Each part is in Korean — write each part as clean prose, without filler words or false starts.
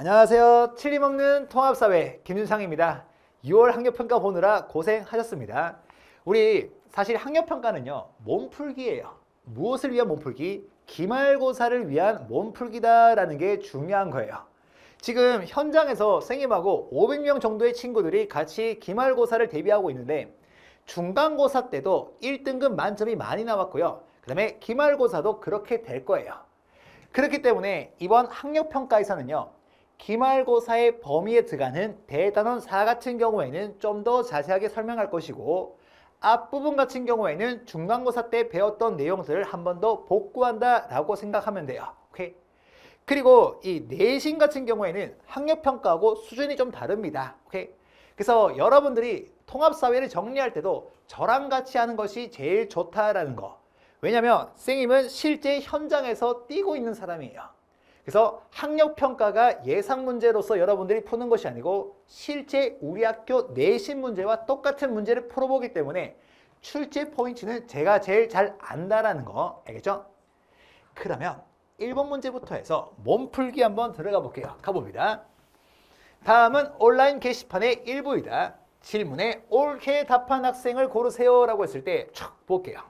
안녕하세요. 틀림없는 통합사회 김윤상입니다. 6월 학력평가 보느라 고생하셨습니다. 우리 사실 학력평가는요, 몸풀기예요. 무엇을 위한 몸풀기? 기말고사를 위한 몸풀기다라는 게 중요한 거예요. 지금 현장에서 선생님하고 500명 정도의 친구들이 같이 기말고사를 대비하고 있는데 중간고사 때도 1등급 만점이 많이 나왔고요. 그 다음에 기말고사도 그렇게 될 거예요. 그렇기 때문에 이번 학력평가에서는요, 기말고사의 범위에 들어가는 대단원 4 같은 경우에는 좀 더 자세하게 설명할 것이고, 앞부분 같은 경우에는 중간고사 때 배웠던 내용들을 한 번 더 복구한다 라고 생각하면 돼요. 오케이? 그리고 이 내신 같은 경우에는 학력평가하고 수준이 좀 다릅니다. 오케이? 그래서 여러분들이 통합사회를 정리할 때도 저랑 같이 하는 것이 제일 좋다라는 거. 왜냐면 선생님은 실제 현장에서 뛰고 있는 사람이에요. 그래서 학력평가가 예상 문제로서 여러분들이 푸는 것이 아니고 실제 우리 학교 내신 문제와 똑같은 문제를 풀어보기 때문에 출제 포인트는 제가 제일 잘 안다라는 거 알겠죠? 그러면 1번 문제부터 해서 몸풀기 한번 들어가 볼게요. 가봅니다. 다음은 온라인 게시판의 일부이다. 질문에 옳게 답한 학생을 고르세요 라고 했을 때 쭉 볼게요.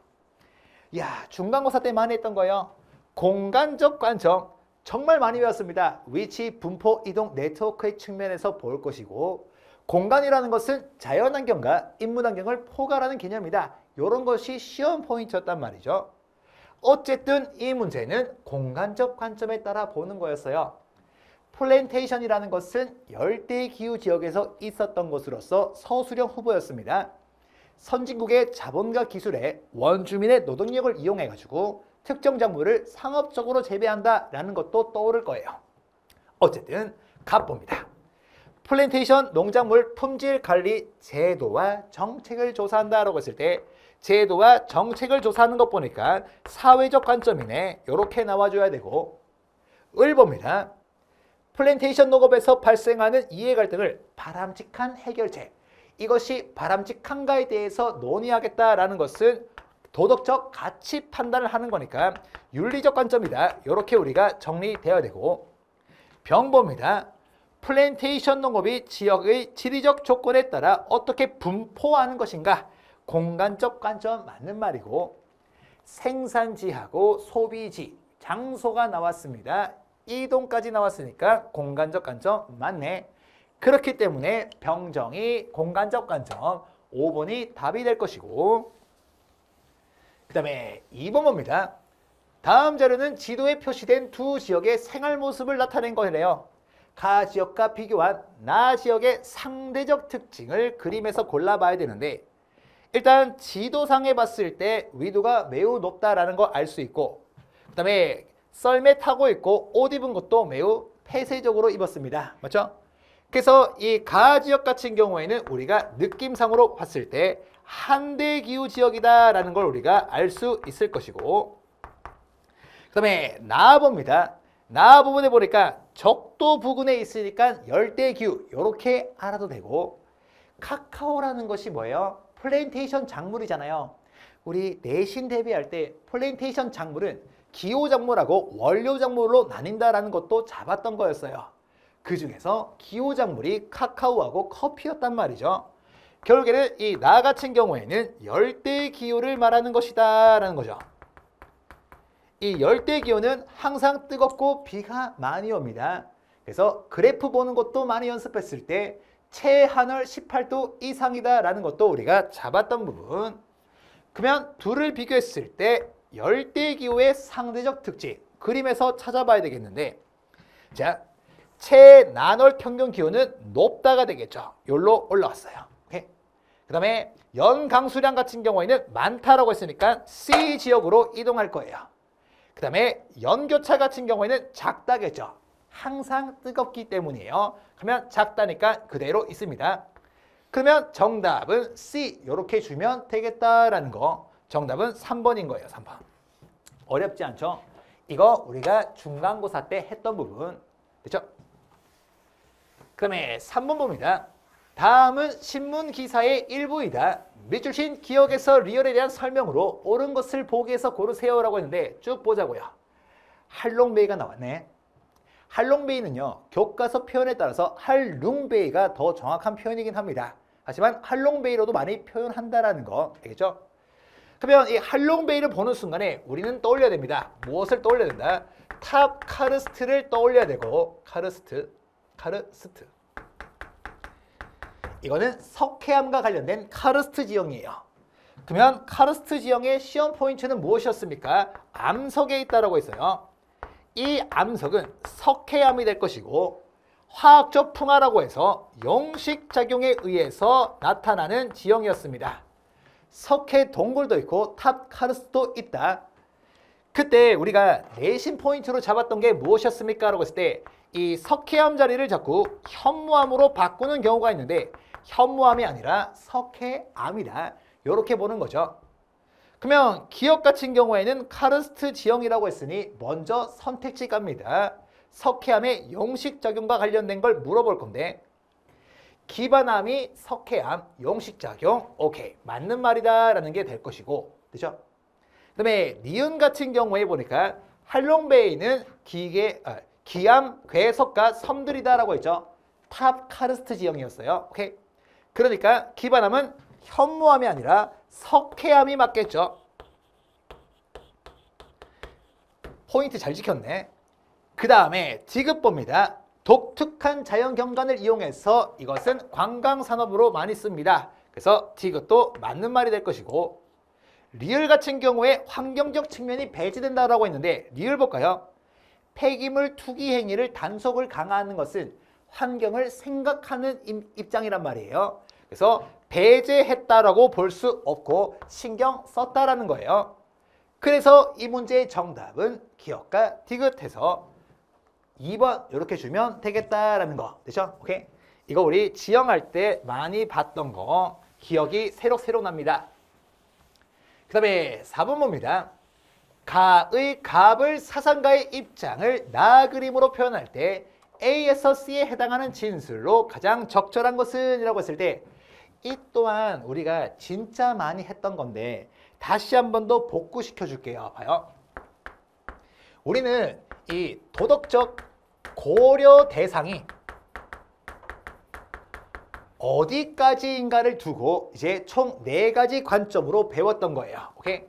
야, 중간고사 때 많이 했던 거예요. 공간적 관점. 정말 많이 배웠습니다. 위치, 분포, 이동, 네트워크의 측면에서 볼 것이고, 공간이라는 것은 자연환경과 인문환경을 포괄하는 개념이다. 이런 것이 시험 포인트였단 말이죠. 어쨌든 이 문제는 공간적 관점에 따라 보는 거였어요. 플랜테이션이라는 것은 열대기후 지역에서 있었던 것으로서 서술형 후보였습니다. 선진국의 자본과 기술에 원주민의 노동력을 이용해가지고 특정 작물을 상업적으로 재배한다라는 것도 떠오를 거예요. 어쨌든 가봅니다. 플랜테이션 농작물 품질 관리 제도와 정책을 조사한다라고 했을 때 제도와 정책을 조사하는 것 보니까 사회적 관점이네. 이렇게 나와줘야 되고, 을 봅니다. 플랜테이션 농업에서 발생하는 이해 갈등을 바람직한 해결책. 이것이 바람직한가에 대해서 논의하겠다라는 것은 도덕적 가치 판단을 하는 거니까 윤리적 관점이다. 이렇게 우리가 정리되어야 되고, 병보입니다. 플랜테이션 농업이 지역의 지리적 조건에 따라 어떻게 분포하는 것인가? 공간적 관점 맞는 말이고, 생산지하고 소비지, 장소가 나왔습니다. 이동까지 나왔으니까 공간적 관점 맞네. 그렇기 때문에 병정이 공간적 관점 5번이 답이 될 것이고, 그 다음에 2번 봅니다. 다음 자료는 지도에 표시된 두 지역의 생활 모습을 나타낸 거래요. 가 지역과 비교한 나 지역의 상대적 특징을 그림에서 골라봐야 되는데, 일단 지도상에 봤을 때 위도가 매우 높다라는 거 알 수 있고, 그 다음에 썰매 타고 있고 옷 입은 것도 매우 폐쇄적으로 입었습니다. 맞죠? 그래서 이 가 지역 같은 경우에는 우리가 느낌상으로 봤을 때 한대기후 지역이다라는 걸 우리가 알 수 있을 것이고, 그 다음에 나 봅니다. 나 부분에 보니까 적도 부근에 있으니까 열대기후 이렇게 알아도 되고, 카카오라는 것이 뭐예요? 플랜테이션 작물이잖아요. 우리 내신 대비할 때 플랜테이션 작물은 기호작물하고 원료작물로 나뉜다라는 것도 잡았던 거였어요. 그 중에서 기호작물이 카카오하고 커피였단 말이죠. 결국에는 이 나 같은 경우에는 열대기후를 말하는 것이다 라는 거죠. 이 열대기후는 항상 뜨겁고 비가 많이 옵니다. 그래서 그래프 보는 것도 많이 연습했을 때 최한월 18도 이상이다 라는 것도 우리가 잡았던 부분. 그러면 둘을 비교했을 때 열대기후의 상대적 특징 그림에서 찾아봐야 되겠는데, 자, 최난월 평균 기온은 높다가 되겠죠. 여기로 올라왔어요. 오케이? 그 다음에 연강수량 같은 경우에는 많다라고 했으니까 C 지역으로 이동할 거예요. 그 다음에 연교차 같은 경우에는 작다겠죠. 항상 뜨겁기 때문이에요. 그러면 작다니까 그대로 있습니다. 그러면 정답은 C 이렇게 주면 되겠다라는 거. 정답은 3번인 거예요. 3번. 어렵지 않죠? 이거 우리가 중간고사 때 했던 부분. 됐죠? 그 다음에 3번 봅니다. 다음은 신문 기사의 일부이다. 밑줄 친 기억에서 리얼에 대한 설명으로 옳은 것을 보기에서 고르세요 라고 했는데 쭉 보자고요. 할롱베이가 나왔네. 할롱베이는요, 교과서 표현에 따라서 할룽베이가 더 정확한 표현이긴 합니다. 하지만 할롱베이로도 많이 표현한다라는 거 알겠죠? 그러면 이 할롱베이를 보는 순간에 우리는 떠올려야 됩니다. 무엇을 떠올려야 된다? 탑 카르스트를 떠올려야 되고, 카르스트. 이거는 석회암과 관련된 카르스트 지형이에요. 그러면 카르스트 지형의 시험 포인트는 무엇이었습니까? 암석에 있다라고 했어요. 이 암석은 석회암이 될 것이고 화학적 풍화라고 해서 용식작용에 의해서 나타나는 지형이었습니다. 석회 동굴도 있고 탑 카르스트도 있다. 그때 우리가 내신 포인트로 잡았던 게 무엇이었습니까? 라고 했을 때 이 석회암 자리를 자꾸 현무암으로 바꾸는 경우가 있는데 현무암이 아니라 석회암이다. 이렇게 보는 거죠. 그러면 기억 같은 경우에는 카르스트 지형이라고 했으니 먼저 선택지 갑니다. 석회암의 용식작용과 관련된 걸 물어볼 건데 기반암이 석회암, 용식작용, 오케이, 맞는 말이다 라는 게 될 것이고, 그죠? 그 다음에 니은 같은 경우에 보니까 할롱베이는 기암, 괴석과 섬들이다 라고 했죠. 탑 카르스트 지형이었어요. 오케이. 그러니까 기반암은 현무암이 아니라 석회암이 맞겠죠. 포인트 잘 지켰네. 그 다음에 디귿보입니다. 독특한 자연경관을 이용해서 이것은 관광산업으로 많이 씁니다. 그래서 디귿도 맞는 말이 될 것이고, 리을 같은 경우에 환경적 측면이 배제된다라고 했는데 리을 볼까요? 폐기물 투기 행위를 단속을 강화하는 것은 환경을 생각하는 입장이란 말이에요. 그래서 배제했다라고 볼 수 없고 신경 썼다라는 거예요. 그래서 이 문제의 정답은 기억과 디귿해서 2번 이렇게 주면 되겠다라는 거. 되죠? 오케이? 이거 우리 지형할 때 많이 봤던 거 기억이 새록새록 납니다. 그 다음에 4번 봅니다. 가의 갑을 사상가의 입장을 나 그림으로 표현할 때 A에서 C에 해당하는 진술로 가장 적절한 것은? 이라고 했을 때 이 또한 우리가 진짜 많이 했던 건데 다시 한 번 더 복구시켜 줄게요. 봐요. 우리는 이 도덕적 고려 대상이 어디까지인가를 두고 이제 총 4가지 관점으로 배웠던 거예요. 오케이?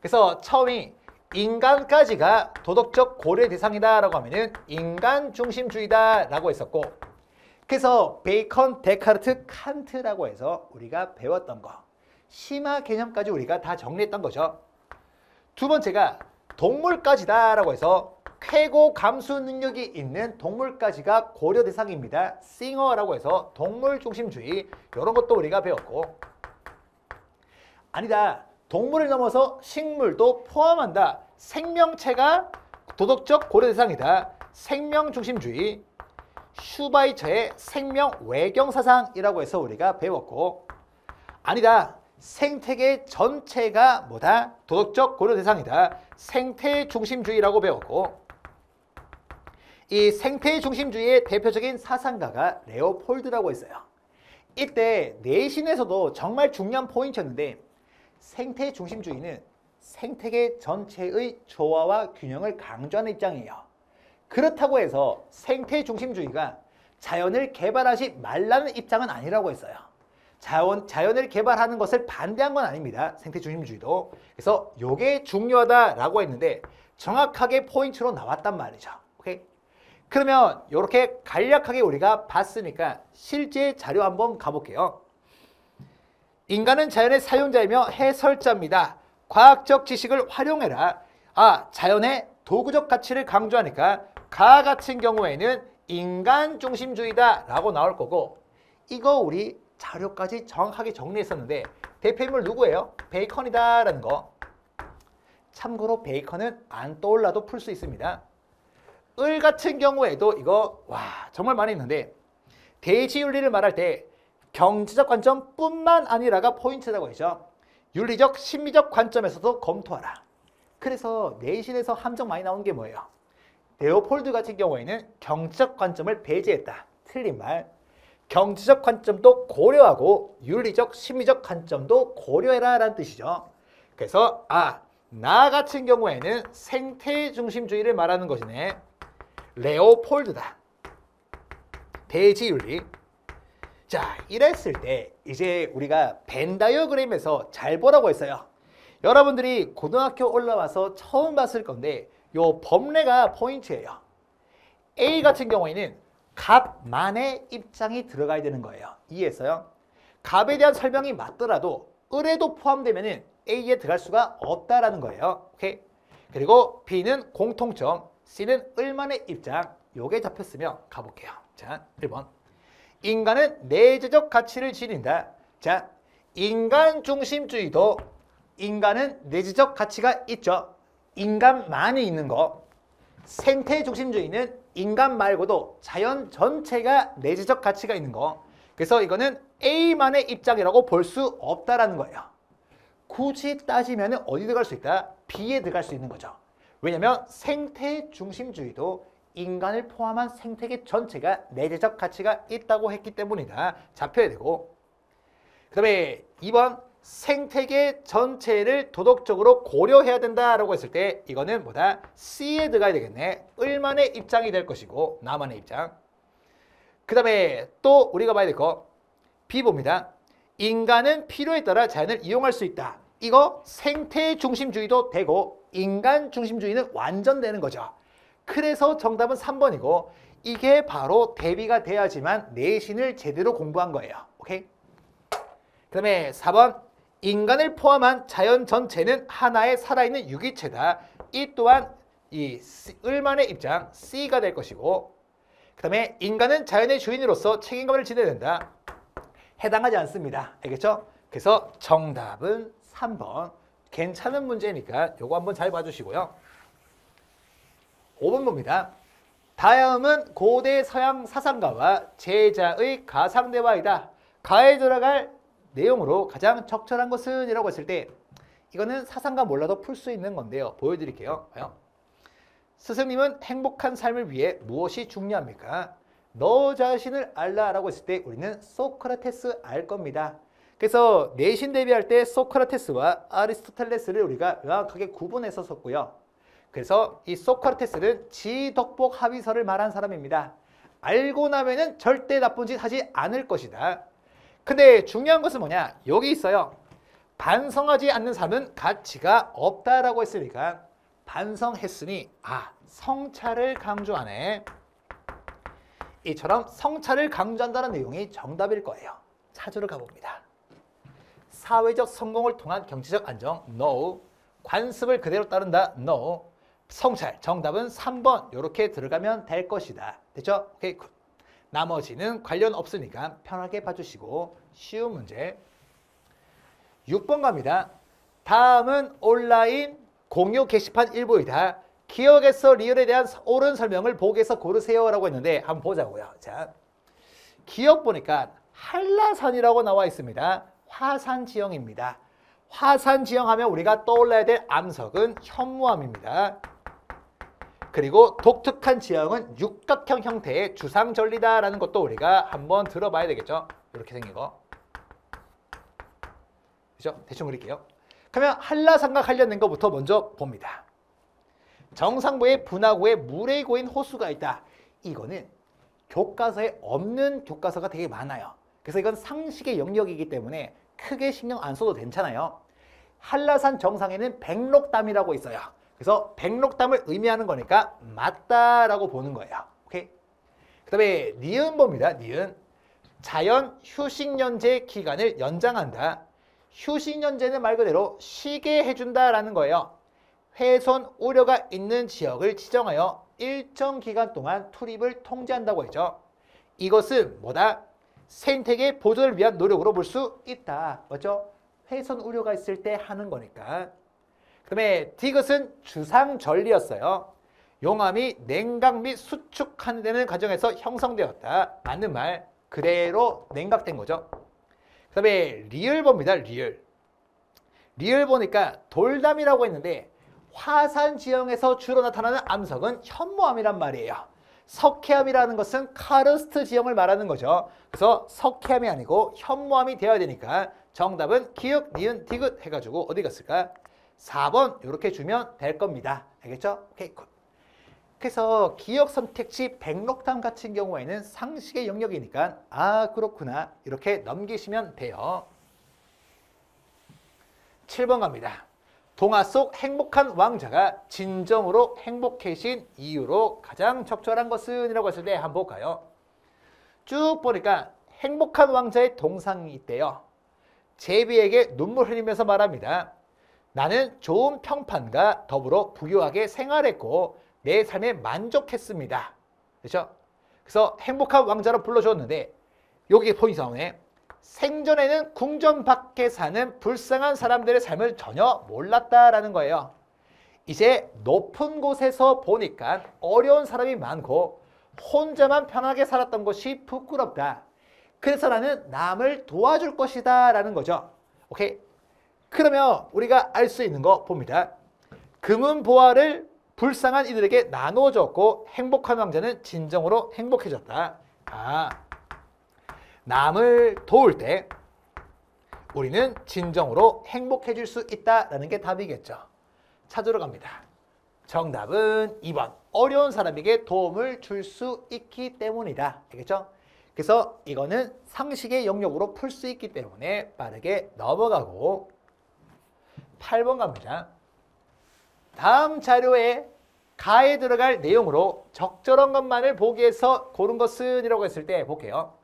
그래서 처음이 인간까지가 도덕적 고려 대상이다라고 하면은 인간 중심주의다라고 했었고, 그래서 베이컨, 데카르트, 칸트라고 해서 우리가 배웠던 거, 심화 개념까지 우리가 다 정리했던 거죠. 두 번째가 동물까지다라고 해서 쾌고 감수 능력이 있는 동물까지가 고려 대상입니다. 싱어라고 해서 동물 중심주의, 이런 것도 우리가 배웠고, 아니다, 동물을 넘어서 식물도 포함한다. 생명체가 도덕적 고려 대상이다. 생명 중심주의, 슈바이처의 생명 외경 사상이라고 해서 우리가 배웠고, 아니다, 생태계 전체가 뭐다? 도덕적 고려 대상이다. 생태 중심주의라고 배웠고, 이 생태 중심주의의 대표적인 사상가가 레오폴드라고 했어요. 이때 내신에서도 정말 중요한 포인트였는데 생태 중심주의는 생태계 전체의 조화와 균형을 강조하는 입장이에요. 그렇다고 해서 생태 중심주의가 자연을 개발하지 말라는 입장은 아니라고 했어요. 자연을 개발하는 것을 반대한 건 아닙니다. 생태 중심주의도. 그래서 이게 중요하다라고 했는데 정확하게 포인트로 나왔단 말이죠. 오케이? 그러면 이렇게 간략하게 우리가 봤으니까 실제 자료 한번 가볼게요. 인간은 자연의 사용자이며 해설자입니다. 과학적 지식을 활용해라. 자연의 도구적 가치를 강조하니까 가 같은 경우에는 인간 중심주의다 라고 나올 거고, 이거 우리 자료까지 정확하게 정리했었는데 대표인물 누구예요? 베이컨이다 라는 거. 참고로 베이컨은 안 떠올라도 풀 수 있습니다. 을 같은 경우에도 이거 정말 많이 있는데 대지윤리를 말할 때 경제적 관점뿐만 아니라가 포인트라고 했죠. 윤리적, 심리적 관점에서도 검토하라. 그래서 내신에서 함정 많이 나온 게 뭐예요? 레오폴드 같은 경우에는 경제적 관점을 배제했다. 틀린 말. 경제적 관점도 고려하고 윤리적, 심리적 관점도 고려해라 라는 뜻이죠. 그래서 나 같은 경우에는 생태 중심주의를 말하는 것이네. 레오폴드다. 대지윤리. 자, 이랬을 때 이제 우리가 벤 다이어그램에서 잘 보라고 했어요. 여러분들이 고등학교 올라와서 처음 봤을 건데 요 범례가 포인트예요. A 같은 경우에는 값만의 입장이 들어가야 되는 거예요. 이해했어요? 값에 대한 설명이 맞더라도 을에도 포함되면 A에 들어갈 수가 없다라는 거예요. 오케이? 그리고 B는 공통점, C는 을만의 입장. 요게 잡혔으면 가볼게요. 자, 1번. 인간은 내재적 가치를 지닌다. 자, 인간중심주의도 인간은 내재적 가치가 있죠. 인간만이 있는 거. 생태중심주의는 인간 말고도 자연 전체가 내재적 가치가 있는 거. 그래서 이거는 A만의 입장이라고 볼 수 없다라는 거예요. 굳이 따지면 어디 들어갈 수 있다? B에 들어갈 수 있는 거죠. 왜냐하면 생태중심주의도 인간을 포함한 생태계 전체가 내재적 가치가 있다고 했기 때문이다. 잡혀야 되고. 그 다음에 2번 생태계 전체를 도덕적으로 고려해야 된다라고 했을 때 이거는 뭐다? C에 들어가야 되겠네. 을만의 입장이 될 것이고 나만의 입장. 그 다음에 또 우리가 봐야 될 거 B 봅니다. 인간은 필요에 따라 자연을 이용할 수 있다. 이거 생태 중심주의도 되고 인간 중심주의는 완전 되는 거죠. 그래서 정답은 3번이고 이게 바로 대비가 돼야지만 내신을 제대로 공부한 거예요. 오케이? 그 다음에 4번 인간을 포함한 자연 전체는 하나의 살아있는 유기체다. 이 또한 이 을만의 입장 C가 될 것이고 그 다음에 인간은 자연의 주인으로서 책임감을 지내야 된다. 해당하지 않습니다. 알겠죠? 그래서 정답은 3번. 괜찮은 문제니까 요거 한번 잘 봐주시고요. 5번 봅니다. 다음은 고대 서양 사상가와 제자의 가상대화이다. 가에 들어갈 내용으로 가장 적절한 것은? 이라고 했을 때 이거는 사상가 몰라도 풀 수 있는 건데요. 보여드릴게요. 스승님은 행복한 삶을 위해 무엇이 중요합니까? 너 자신을 알라라고 했을 때 우리는 소크라테스 알 겁니다. 그래서 내신 대비할 때 소크라테스와 아리스토텔레스를 우리가 명확하게 구분해서 썼고요. 그래서 이 소크라테스는 지덕복 합의서를 말한 사람입니다. 알고 나면은 절대 나쁜 짓 하지 않을 것이다. 근데 중요한 것은 뭐냐? 여기 있어요. 반성하지 않는 삶은 가치가 없다라고 했으니까 반성했으니 성찰을 강조하네. 이처럼 성찰을 강조한다는 내용이 정답일 거예요. 찾으러 가봅니다. 사회적 성공을 통한 경제적 안정, no. 관습을 그대로 따른다, no. 성찰, 정답은 3번. 이렇게 들어가면 될 것이다. 됐죠? 오케이, 굿. 나머지는 관련 없으니까 편하게 봐주시고 쉬운 문제. 6번 갑니다. 다음은 온라인 공유 게시판 일부이다. 기억에서 리얼에 대한 옳은 설명을 보기에서 고르세요 라고 했는데 한번 보자고요. 자, 기억 보니까 한라산이라고 나와 있습니다. 화산 지형입니다. 화산 지형 하면 우리가 떠올라야 될 암석은 현무암입니다. 그리고 독특한 지형은 육각형 형태의 주상절리다라는 것도 우리가 한번 들어봐야 되겠죠. 이렇게 생긴 거. 그죠? 대충 그릴게요. 그러면 한라산과 관련된 것부터 먼저 봅니다. 정상부에 분화구에 물에 고인 호수가 있다. 이거는 교과서에 없는 교과서가 되게 많아요. 그래서 이건 상식의 영역이기 때문에 크게 신경 안 써도 괜찮아요. 한라산 정상에는 백록담이라고 있어요. 그래서 백록담을 의미하는 거니까 맞다라고 보는 거예요. 오케이? 그 다음에 니은 봅니다. 니은. 자연 휴식연재 기간을 연장한다. 휴식연재는 말 그대로 쉬게 해준다라는 거예요. 훼손 우려가 있는 지역을 지정하여 일정 기간 동안 투입을 통제한다고 했죠. 이것은 뭐다? 생태계 보존을 위한 노력으로 볼 수 있다. 맞죠? 훼손 우려가 있을 때 하는 거니까. 그 다음에 디귿은 주상절리였어요. 용암이 냉각 및 수축하는 데는 과정에서 형성되었다. 맞는 말. 그대로 냉각된 거죠. 그 다음에 리을 봅니다. 리을. 리을 보니까 돌담이라고 했는데 화산 지형에서 주로 나타나는 암석은 현무암이란 말이에요. 석회암이라는 것은 카르스트 지형을 말하는 거죠. 그래서 석회암이 아니고 현무암이 되어야 되니까 정답은 기역, 니은, 디귿 해가지고 어디 갔을까? 4번 이렇게 주면 될 겁니다. 알겠죠? 오케이, 굿. 그래서 기억 선택지 백록담 같은 경우에는 상식의 영역이니까 아 그렇구나 이렇게 넘기시면 돼요. 7번 갑니다. 동화 속 행복한 왕자가 진정으로 행복해진 이유로 가장 적절한 것은? 이라고 했을 때 한번 볼까요? 쭉 보니까 행복한 왕자의 동상이 있대요. 제비에게 눈물 흘리면서 말합니다. 나는 좋은 평판과 더불어 부유하게 생활했고 내 삶에 만족했습니다. 그렇죠? 그래서 행복한 왕자로 불러줬는데 여기 포인트 나오네. 생전에는 궁전 밖에 사는 불쌍한 사람들의 삶을 전혀 몰랐다라는 거예요. 이제 높은 곳에서 보니까 어려운 사람이 많고 혼자만 편하게 살았던 것이 부끄럽다. 그래서 나는 남을 도와줄 것이다 라는 거죠. 오케이? 그러면 우리가 알 수 있는 거 봅니다. 금은 보화를 불쌍한 이들에게 나눠줬고 행복한 왕자는 진정으로 행복해졌다. 남을 도울 때 우리는 진정으로 행복해질 수 있다라는 게 답이겠죠. 찾으러 갑니다. 정답은 2번. 어려운 사람에게 도움을 줄 수 있기 때문이다. 알겠죠? 그래서 이거는 상식의 영역으로 풀 수 있기 때문에 빠르게 넘어가고 8번 갑니다. 다음 자료에 가에 들어갈 내용으로 적절한 것만을 보기 위해서 고른 것은? 이라고 했을 때 볼게요.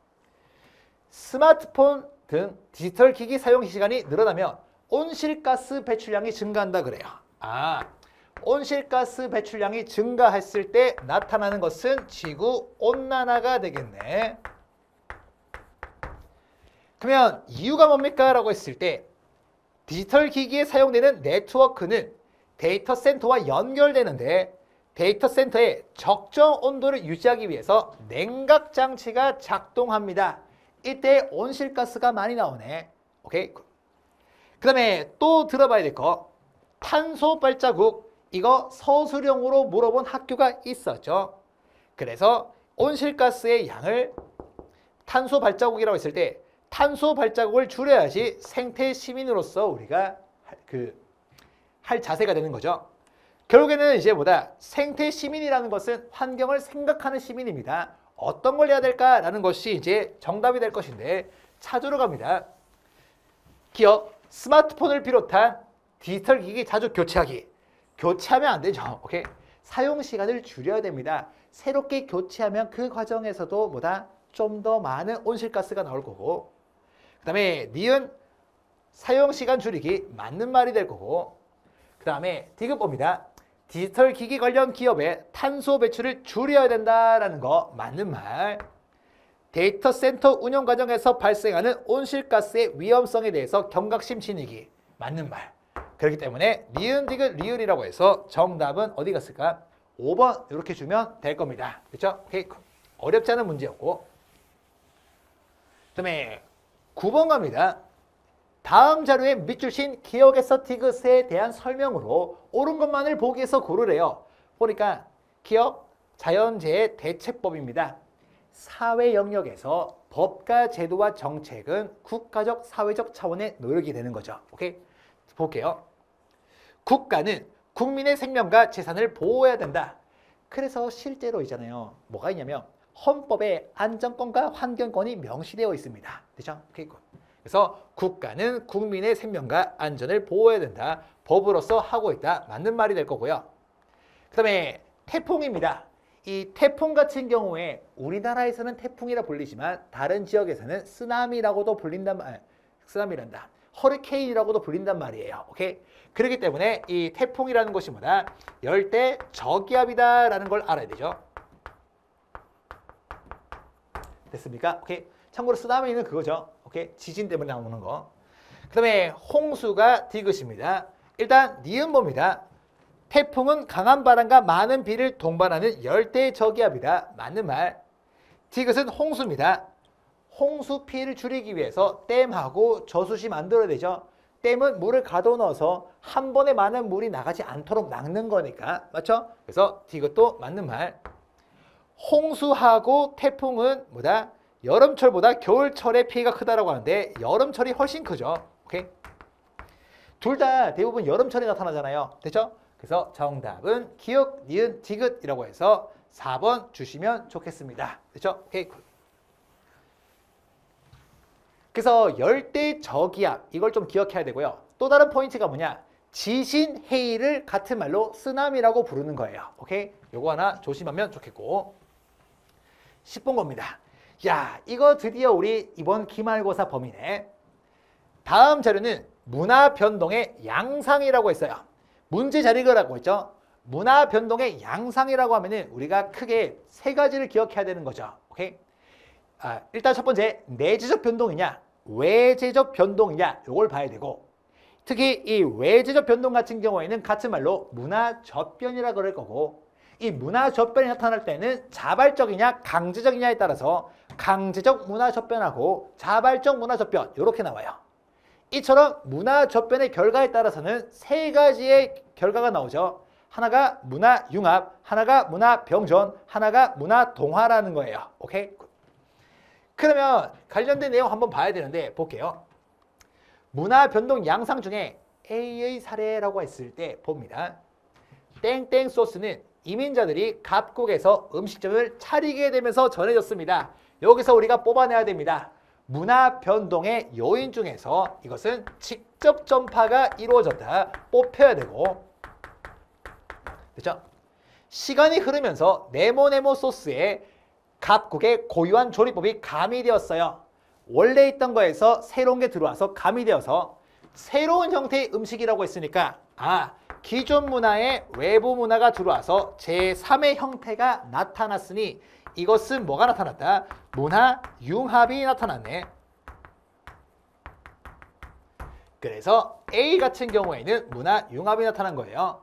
스마트폰 등 디지털 기기 사용 시간이 늘어나면 온실가스 배출량이 증가한다 그래요. 온실가스 배출량이 증가했을 때 나타나는 것은 지구온난화가 되겠네. 그러면 이유가 뭡니까? 라고 했을 때 디지털 기기에 사용되는 네트워크는 데이터 센터와 연결되는데 데이터 센터의 적정 온도를 유지하기 위해서 냉각 장치가 작동합니다. 이때 온실가스가 많이 나오네. 오케이. 그 다음에 또 들어봐야 될 거. 탄소 발자국. 이거 서술형으로 물어본 학교가 있었죠. 그래서 온실가스의 양을 탄소 발자국이라고 했을 때 탄소 발자국을 줄여야지 생태 시민으로서 우리가 할 자세가 되는 거죠. 결국에는 이제 생태 시민이라는 것은 환경을 생각하는 시민입니다. 어떤 걸 해야 될까라는 것이 이제 정답이 될 것인데 찾으러 갑니다. 기억, 스마트폰을 비롯한 디지털 기기 자주 교체하기. 교체하면 안 되죠. 오케이? 사용 시간을 줄여야 됩니다. 새롭게 교체하면 그 과정에서도 좀 더 많은 온실가스가 나올 거고 그 다음에 니은 사용 시간 줄이기 맞는 말이 될 거고 그 다음에 디귿 봅니다. 디지털 기기 관련 기업의 탄소 배출을 줄여야 된다라는 거 맞는 말. 데이터 센터 운영 과정에서 발생하는 온실가스의 위험성에 대해서 경각심 지니기 맞는 말. 그렇기 때문에 니은, 디귿, 리을이라고 해서 정답은 어디 갔을까? 5번 이렇게 주면 될 겁니다. 그렇죠? 오케이. 어렵지 않은 문제였고 그 다음에 9번 갑니다. 다음 자료에 밑줄신 기억에서 디귿에 대한 설명으로 옳은 것만을 보기 위해서 고르래요. 보니까 기억, 자연재해 대책법입니다. 사회 영역에서 법과 제도와 정책은 국가적, 사회적 차원의 노력이 되는 거죠. 오케이? 볼게요. 국가는 국민의 생명과 재산을 보호해야 된다. 그래서 실제로 있잖아요. 뭐가 있냐면 헌법에 안전권과 환경권이 명시되어 있습니다. 그렇죠? 오케이. 그래서 국가는 국민의 생명과 안전을 보호해야 된다. 법으로서 하고 있다. 맞는 말이 될 거고요. 그 다음에 태풍입니다. 이 태풍 같은 경우에 우리나라에서는 태풍이라 불리지만 다른 지역에서는 쓰나미라고도 불린단 말, 쓰나미란다. 허리케인이라고도 불린단 말이에요. 오케이? 그렇기 때문에 이 태풍이라는 것이 열대 저기압이다라는 걸 알아야 되죠. 됐습니까? 오케이. 참고로 쓰나미는 그거죠. 오케이. 지진 때문에 나오는 거. 그 다음에 홍수가 디귿입니다. 일단 니은 봅니다. 태풍은 강한 바람과 많은 비를 동반하는 열대 저기압이다. 맞는 말. 디귿은 홍수입니다. 홍수 피해를 줄이기 위해서 댐하고 저수지 만들어야 되죠. 댐은 물을 가둬넣어서 한 번에 많은 물이 나가지 않도록 막는 거니까. 맞죠? 그래서 디귿도 맞는 말. 홍수하고 태풍은 여름철보다 겨울철의 피해가 크다라고 하는데 여름철이 훨씬 크죠. 오케이? 둘 다 대부분 여름철에 나타나잖아요. 됐죠? 그래서 정답은 기역, 니은, 디귿이라고 해서 4번 주시면 좋겠습니다. 그렇죠? 오케이. 그래서 열대 저기압 이걸 좀 기억해야 되고요. 또 다른 포인트가 뭐냐? 지신 해일을 같은 말로 쓰나미라고 부르는 거예요. 오케이? 요거 하나 조심하면 좋겠고 10번 겁니다. 야, 이거 드디어 우리 이번 기말고사 범위네. 다음 자료는 문화 변동의 양상이라고 했어요. 문제 잘 읽으라고 했죠. 문화 변동의 양상이라고 하면은 우리가 크게 세 가지를 기억해야 되는 거죠. 오케이? 일단 첫 번째, 내재적 변동이냐, 외재적 변동이냐, 요걸 봐야 되고, 특히 이 외재적 변동 같은 경우에는 같은 말로 문화 저변이라 그럴 거고, 이 문화 저변이 나타날 때는 자발적이냐, 강제적이냐에 따라서 강제적 문화 저변하고 자발적 문화 저변 이렇게 나와요. 이처럼 문화 저변의 결과에 따라서는 세 가지의 결과가 나오죠. 하나가 문화 융합, 하나가 문화 병존, 하나가 문화 동화라는 거예요. 오케이? 그러면 관련된 내용 한번 봐야 되는데 볼게요. 문화 변동 양상 중에 A의 사례라고 했을 때 봅니다. 땡땡 소스는 이민자들이 갑국에서 음식점을 차리게 되면서 전해졌습니다. 여기서 우리가 뽑아내야 됩니다. 문화 변동의 요인 중에서 이것은 직접 전파가 이루어졌다. 뽑혀야 되고, 그렇죠? 시간이 흐르면서 네모네모 소스에 갑국의 고유한 조리법이 가미되었어요. 원래 있던 거에서 새로운 게 들어와서 가미되어서 새로운 형태의 음식이라고 했으니까 기존 문화에 외부 문화가 들어와서 제3의 형태가 나타났으니 이것은 뭐가 나타났다? 문화 융합이 나타났네. 그래서 A 같은 경우에는 문화 융합이 나타난 거예요.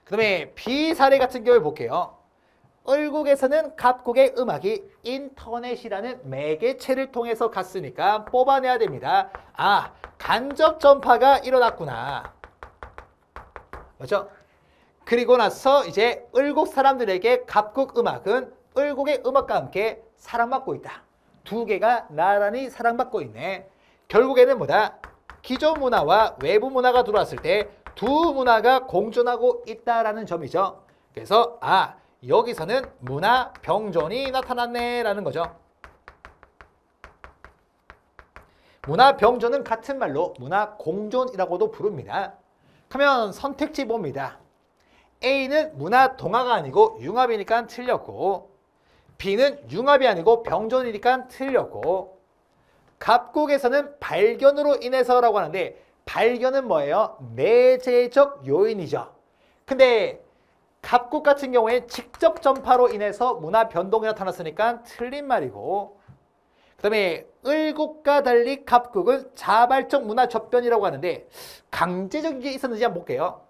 그 다음에 B 사례 같은 경우에 볼게요. 을국에서는 갑국의 음악이 인터넷이라는 매개체를 통해서 갔으니까 뽑아내야 됩니다. 간접 전파가 일어났구나. 맞죠? 그리고 나서 이제 을국 사람들에게 갑국 음악은 을국의 음악과 함께 사랑받고 있다. 두 개가 나란히 사랑받고 있네. 결국에는 뭐다? 기존 문화와 외부 문화가 들어왔을 때 두 문화가 공존하고 있다라는 점이죠. 그래서 여기서는 문화 병존이 나타났네 라는 거죠. 문화 병존은 같은 말로 문화 공존이라고도 부릅니다. 그러면 선택지 봅니다. A는 문화 동화가 아니고 융합이니까 틀렸고, B는 융합이 아니고 병존이니까 틀렸고, 갑국에서는 발견으로 인해서라고 하는데 발견은 뭐예요? 내재적 요인이죠. 근데 갑국 같은 경우에 직접 전파로 인해서 문화 변동이 나타났으니까 틀린 말이고, 그 다음에 을국과 달리 갑국은 자발적 문화 접변이라고 하는데 강제적인 게 있었는지 한번 볼게요.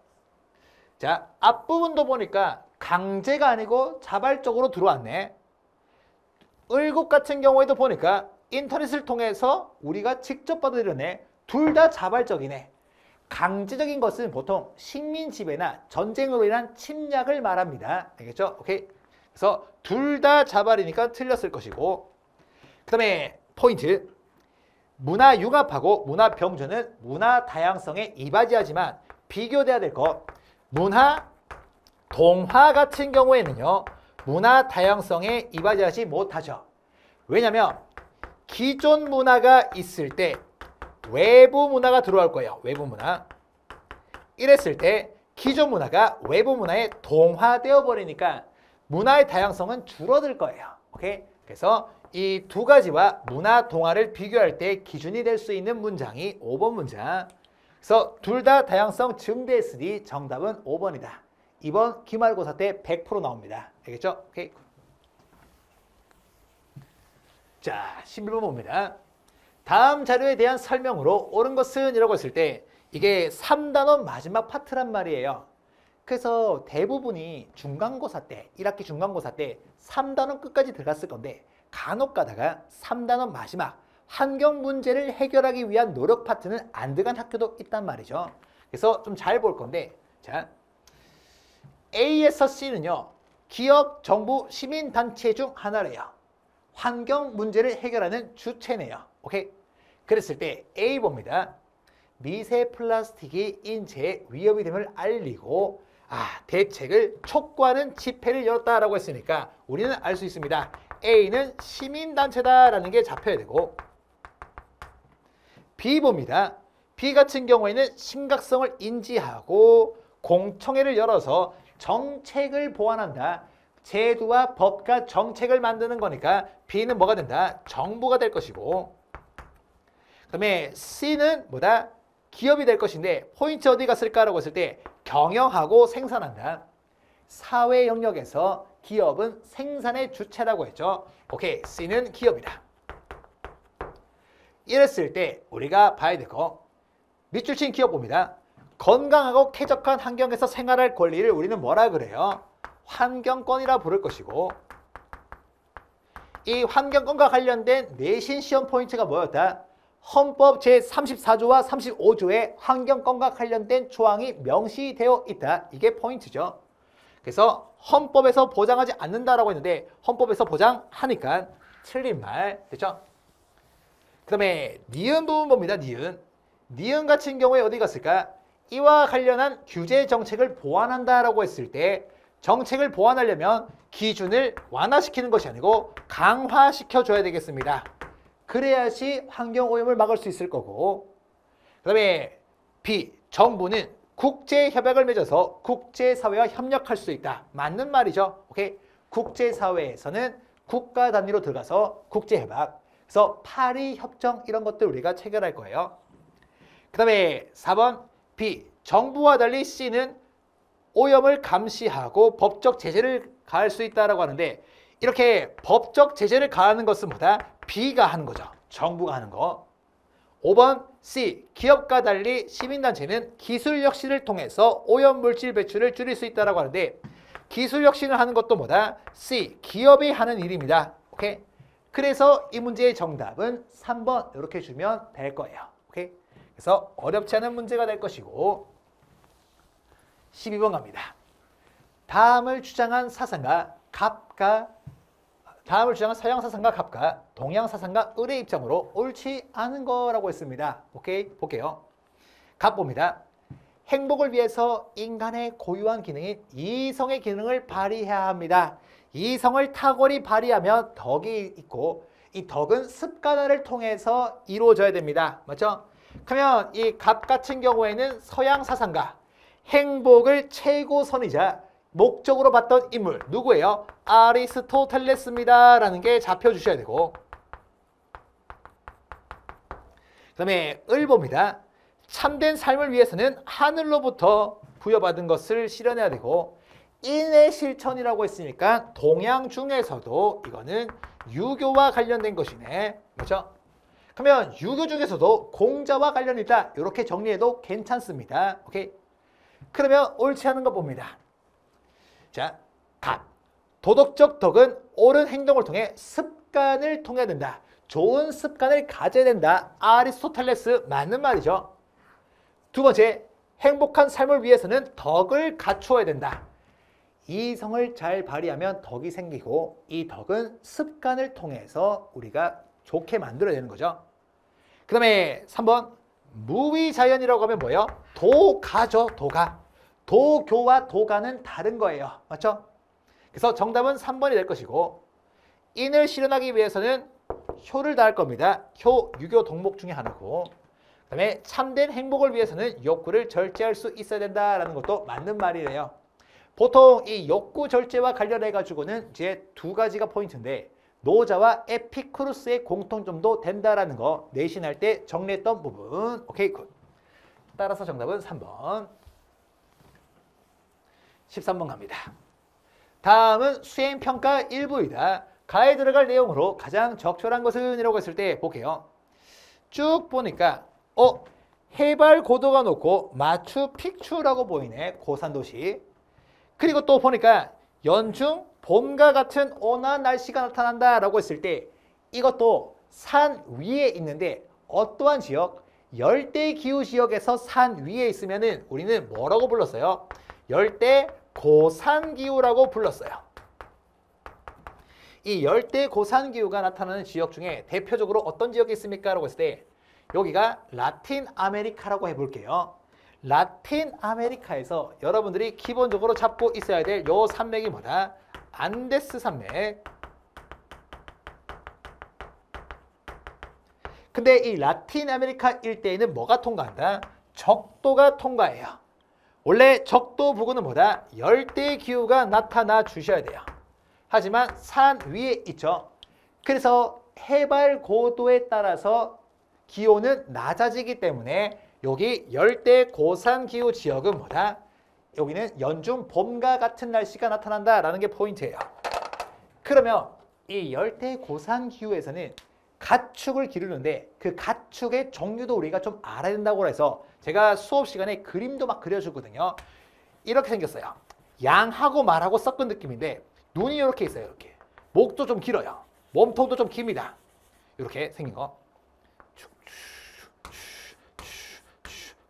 자, 앞부분도 보니까 강제가 아니고 자발적으로 들어왔네. 을국 같은 경우에도 보니까 인터넷을 통해서 우리가 직접 받아들여내. 둘 다 자발적이네. 강제적인 것은 보통 식민 지배나 전쟁으로 인한 침략을 말합니다. 알겠죠? 오케이. 그래서 둘 다 자발이니까 틀렸을 것이고, 그 다음에 포인트. 문화 융합하고 문화 병존은 문화 다양성에 이바지하지만 비교돼야 될 것. 문화 동화 같은 경우에는요. 문화 다양성에 이바지하지 못하죠. 왜냐하면 기존 문화가 있을 때 외부 문화가 들어올 거예요. 외부 문화. 이랬을 때 기존 문화가 외부 문화에 동화되어 버리니까 문화의 다양성은 줄어들 거예요. 오케이? 그래서 이 두 가지와 문화 동화를 비교할 때 기준이 될 수 있는 문장이 5번 문장. 그래서 둘 다 다양성 증대했으니 정답은 5번이다. 이번 기말고사 때 100% 나옵니다. 알겠죠? 오케이. 자, 11번 봅니다. 다음 자료에 대한 설명으로 옳은 것은 이라고 했을 때 이게 3단원 마지막 파트란 말이에요. 그래서 대부분이 중간고사 때, 1학기 중간고사 때 3단원 끝까지 들어갔을 건데 간혹 가다가 3단원 마지막 환경 문제를 해결하기 위한 노력 파트는 안 들어간 학교도 있단 말이죠. 그래서 좀 잘 볼 건데, 자, A에서 C는요. 기업, 정부, 시민단체 중 하나래요. 환경 문제를 해결하는 주체네요. 오케이? 그랬을 때 A 봅니다. 미세 플라스틱이 인체에 위협이 됨을 알리고 대책을 촉구하는 집회를 열었다라고 했으니까 우리는 알 수 있습니다. A는 시민단체다라는 게 잡혀야 되고, B 봅니다. B 같은 경우에는 심각성을 인지하고 공청회를 열어서 정책을 보완한다. 제도와 법과 정책을 만드는 거니까 B는 뭐가 된다? 정부가 될 것이고, 그 다음에 C는 뭐다? 기업이 될 것인데 포인트 어디 갔을까라고 했을 때 경영하고 생산한다. 사회 영역에서 기업은 생산의 주체라고 했죠. 오케이, C는 기업이다. 이랬을 때 우리가 봐야 될 거, 밑줄 친 기업 봅니다. 건강하고 쾌적한 환경에서 생활할 권리를 우리는 뭐라 그래요? 환경권이라 부를 것이고, 이 환경권과 관련된 내신 시험 포인트가 뭐였다? 헌법 제34조와 35조에 환경권과 관련된 조항이 명시되어 있다. 이게 포인트죠. 그래서 헌법에서 보장하지 않는다라고 했는데 헌법에서 보장하니까 틀린 말 됐죠? 그 다음에 니은 부분 봅니다. 니은 같은 경우에 어디 갔을까? 이와 관련한 규제 정책을 보완한다라고 했을 때 정책을 보완하려면 기준을 완화시키는 것이 아니고 강화시켜줘야 되겠습니다. 그래야지 환경오염을 막을 수 있을 거고, 그 다음에 B, 정부는 국제협약을 맺어서 국제사회와 협력할 수 있다. 맞는 말이죠. 오케이? 국제사회에서는 국가 단위로 들어가서 국제협약, 그래서 파리협정 이런 것들 우리가 체결할 거예요. 그 다음에 4번 B, 정부와 달리 C는 오염을 감시하고 법적 제재를 가할 수 있다라고 하는데, 이렇게 법적 제재를 가하는 것은 뭐다? B가 하는 거죠. 정부가 하는 거. 5번 C, 기업과 달리 시민단체는 기술 혁신을 통해서 오염물질 배출을 줄일 수 있다라고 하는데, 기술 혁신을 하는 것도 뭐다? C, 기업이 하는 일입니다. 오케이? 그래서 이 문제의 정답은 3번 이렇게 주면 될 거예요. 오케이? 그래서 어렵지 않은 문제가 될 것이고, 12번 갑니다. 다음을 주장한 사상가 갑과 다음을 주장한 서양 사상가 갑과 동양 사상가 을의 입장으로 옳지 않은 거라고 했습니다. 오케이? 볼게요. 갑 봅니다. 행복을 위해서 인간의 고유한 기능인 이성의 기능을 발휘해야 합니다. 이성을 탁월히 발휘하면 덕이 있고, 이 덕은 습관화를 통해서 이루어져야 됩니다. 맞죠? 그러면 이 갑 같은 경우에는 서양 사상가, 행복을 최고선이자 목적으로 봤던 인물 누구예요? 아리스토텔레스입니다. 라는 게 잡혀주셔야 되고, 그 다음에 을 봅니다. 참된 삶을 위해서는 하늘로부터 부여받은 것을 실현해야 되고, 인의 실천이라고 했으니까 동양 중에서도 이거는 유교와 관련된 것이네. 그렇죠? 그러면 유교 중에서도 공자와 관련이 있다. 이렇게 정리해도 괜찮습니다. 오케이? 그러면 옳지 않은 거 봅니다. 자, 갑. 도덕적 덕은 옳은 행동을 통해 습관을 통해야 된다. 좋은 습관을 가져야 된다. 아리스토텔레스 맞는 말이죠. 두 번째, 행복한 삶을 위해서는 덕을 갖추어야 된다. 이성을 잘 발휘하면 덕이 생기고, 이 덕은 습관을 통해서 우리가 좋게 만들어야 되는 거죠. 그 다음에 3번 무위자연이라고 하면 뭐예요? 도가죠. 도가. 도교와 도가는 다른 거예요. 맞죠? 그래서 정답은 3번이 될 것이고, 인을 실현하기 위해서는 효를 다할 겁니다. 효, 유교 덕목 중에 하나고, 그 다음에 참된 행복을 위해서는 욕구를 절제할 수 있어야 된다라는 것도 맞는 말이래요. 보통 이 욕구 절제와 관련해가지고는 이제 두 가지가 포인트인데, 노자와 에피쿠루스의 공통점도 된다라는 거 내신할 때 정리했던 부분. 오케이, 굿. 따라서 정답은 3번. 13번 갑니다. 다음은 수행평가 일부이다. 가에 들어갈 내용으로 가장 적절한 것은 이라고 했을 때 볼게요. 쭉 보니까 해발 고도가 높고 마추픽추라고 보이네. 고산도시. 그리고 또 보니까 연중 봄과 같은 온화한 날씨가 나타난다라고 했을 때 이것도 산 위에 있는데 어떠한 지역? 열대기후 지역에서 산 위에 있으면은 우리는 뭐라고 불렀어요? 열대 고산기후라고 불렀어요. 이 열대 고산기후가 나타나는 지역 중에 대표적으로 어떤 지역이 있습니까? 라고 했을 때 여기가 라틴 아메리카라고 해볼게요. 라틴 아메리카에서 여러분들이 기본적으로 잡고 있어야 될 요 산맥이 뭐다? 안데스 산맥. 근데 이 라틴 아메리카 일대에는 뭐가 통과한다? 적도가 통과해요. 원래 적도 부근은 뭐다? 열대 기후가 나타나 주셔야 돼요. 하지만 산 위에 있죠. 그래서 해발 고도에 따라서 기온은 낮아지기 때문에 여기 열대 고산 기후 지역은 뭐다? 여기는 연중 봄과 같은 날씨가 나타난다라는 게 포인트예요. 그러면 이 열대 고산 기후에서는 가축을 기르는데 그 가축의 종류도 우리가 좀 알아야 된다고 해서 제가 수업 시간에 그림도 막 그려주거든요. 이렇게 생겼어요. 양하고 말하고 섞은 느낌인데 눈이 이렇게 있어요. 이렇게. 목도 좀 길어요. 몸통도 좀 깁니다. 이렇게 생긴 거.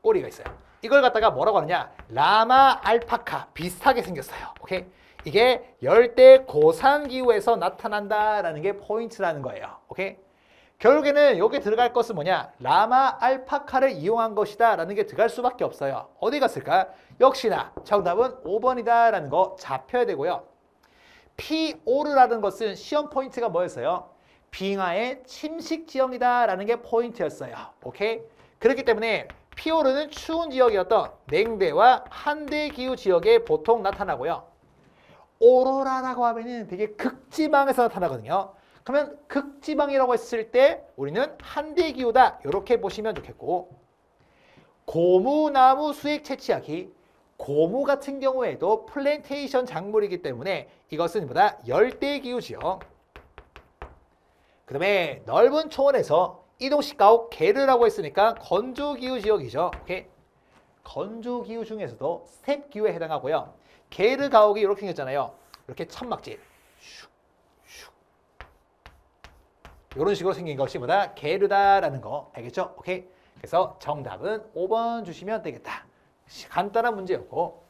꼬리가 있어요. 이걸 갖다가 뭐라고 하느냐? 라마 알파카 비슷하게 생겼어요. 오케이? 이게 열대 고산 기후에서 나타난다라는 게 포인트라는 거예요. 오케이? 결국에는 여기 들어갈 것은 뭐냐? 라마 알파카를 이용한 것이다 라는 게 들어갈 수밖에 없어요. 어디 갔을까? 역시나 정답은 5번이다 라는 거 잡혀야 되고요. 피오르라는 것은 시험 포인트가 뭐였어요? 빙하의 침식 지형이다 라는 게 포인트였어요. 오케이? 그렇기 때문에 피오르는 추운 지역이었던 냉대와 한대 기후 지역에 보통 나타나고요. 오로라라고 하면은 되게 극지방에서 나타나거든요. 그러면 극지방이라고 했을 때 우리는 한대 기후다 이렇게 보시면 좋겠고, 고무나무 수액 채취하기, 고무 같은 경우에도 플랜테이션 작물이기 때문에 이것은 보다 열대 기후 지역. 그 다음에 넓은 초원에서 이동식 가옥 게르라고 했으니까 건조 기후 지역이죠. 오케이? 건조 기후 중에서도 스텝 기후에 해당하고요. 게르 가옥이 이렇게 생겼잖아요. 이렇게 천막질. 이런 식으로 생긴 것이 뭐다? 게르다라는 거 알겠죠? 오케이? 그래서 정답은 5번 주시면 되겠다. 간단한 문제였고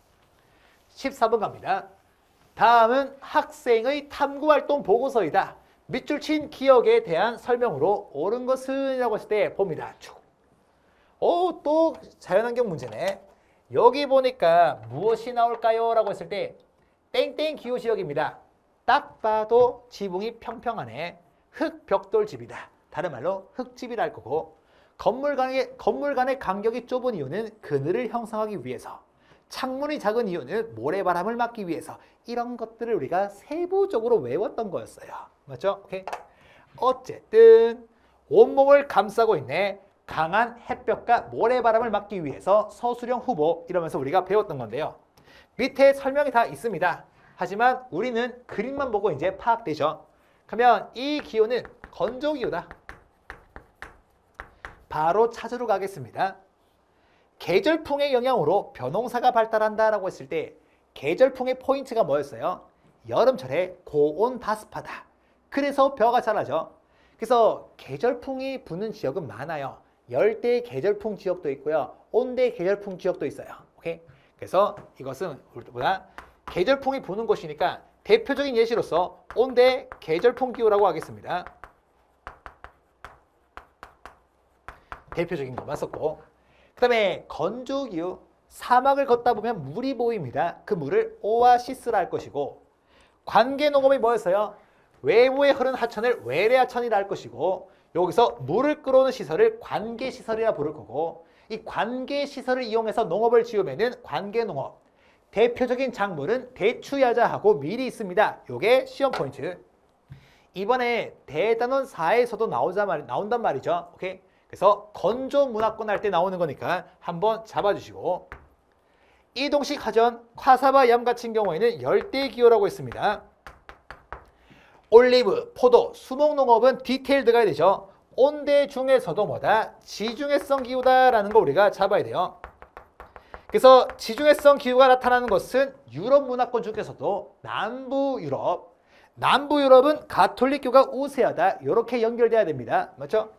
14번 갑니다. 다음은 학생의 탐구활동 보고서이다. 밑줄 친 기억에 대한 설명으로 옳은 것은? 이라고 했을 때 봅니다. 또 자연환경 문제네. 여기 보니까 무엇이 나올까요? 라고 했을 때 땡땡 기후지역입니다. 딱 봐도 지붕이 평평하네. 흙벽돌집이다. 다른 말로 흙집이라 할 거고, 건물 간의 간격이 좁은 이유는 그늘을 형성하기 위해서, 창문이 작은 이유는 모래바람을 막기 위해서, 이런 것들을 우리가 세부적으로 외웠던 거였어요. 맞죠? 오케이. 어쨌든 온몸을 감싸고 있네. 강한 햇볕과 모래바람을 막기 위해서 서술형 후보, 이러면서 우리가 배웠던 건데요. 밑에 설명이 다 있습니다. 하지만 우리는 그림만 보고 이제 파악되죠. 그러면 이 기후는 건조기후다. 바로 찾으러 가겠습니다. 계절풍의 영향으로 벼농사가 발달한다라고 했을 때 계절풍의 포인트가 뭐였어요? 여름철에 고온 다습하다. 그래서 벼가 자라죠. 그래서 계절풍이 부는 지역은 많아요. 열대 계절풍 지역도 있고요. 온대 계절풍 지역도 있어요. 오케이? 그래서 이것은 우리보다 계절풍이 부는 곳이니까 대표적인 예시로서 온대 계절풍 기후라고 하겠습니다. 대표적인 것만 썼고, 그 다음에 건조기후, 사막을 걷다 보면 물이 보입니다. 그 물을 오아시스라 할 것이고, 관계농업이 뭐였어요? 외부에 흐르는 하천을 외래하천이라 할 것이고, 여기서 물을 끌어오는 시설을 관계시설이라 부를 거고, 이 관계시설을 이용해서 농업을 지으면은 관계농업. 대표적인 작물은 대추야자하고 밀이 있습니다. 요게 시험 포인트. 이번에 대단원 4에서도 나온단 말이죠. 오케이? 그래서 건조 문화권 할 때 나오는 거니까 한번 잡아주시고, 이동식 하전, 카사바 얌 같은 경우에는 열대기후라고 했습니다. 올리브, 포도, 수목농업은 디테일 들어가야 되죠. 온대 중에서도 뭐다? 지중해성 기후다라는 거 우리가 잡아야 돼요. 그래서 지중해성 기후가 나타나는 것은 유럽 문화권 중에서도 남부 유럽은 가톨릭교가 우세하다. 이렇게 연결돼야 됩니다. 맞죠?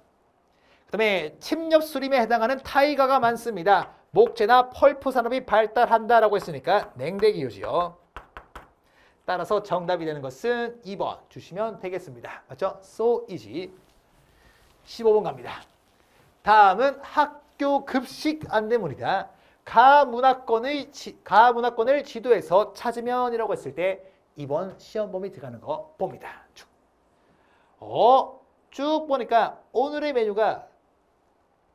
그 다음에 침엽 수림에 해당하는 타이가가 많습니다. 목재나 펄프 산업이 발달한다라고 했으니까 냉대기후지요. 따라서 정답이 되는 것은 2번 주시면 되겠습니다. 맞죠? So easy. 15번 갑니다. 다음은 학교 급식 안내문이다. 가문화권을 지도에서 찾으면이라고 했을 때 이번 시험 범위 들어가는 거 봅니다. 쭉 보니까 오늘의 메뉴가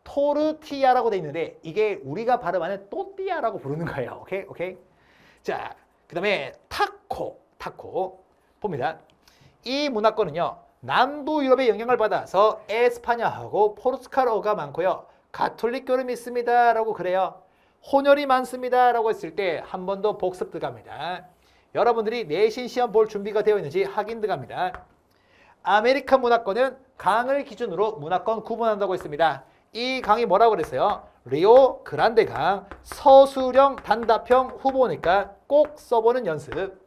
토르티아라고 돼 있는데 이게 우리가 발음하는 또띠아라고 부르는 거예요. 오케이? 오케이? 자, 그 다음에 타코 봅니다. 이 문화권은요. 남부 유럽의 영향을 받아서 에스파냐하고 포르투갈어가 많고요. 가톨릭교를 믿습니다. 라고 그래요. 혼혈이 많습니다. 라고 했을 때 한 번 더 복습 들어갑니다. 여러분들이 내신 시험 볼 준비가 되어 있는지 확인 들어갑니다. 아메리칸 문화권은 강을 기준으로 문화권 구분한다고 했습니다. 이 강이 뭐라고 그랬어요? 리오 그란데 강, 서술형 단답형 후보니까 꼭 써보는 연습.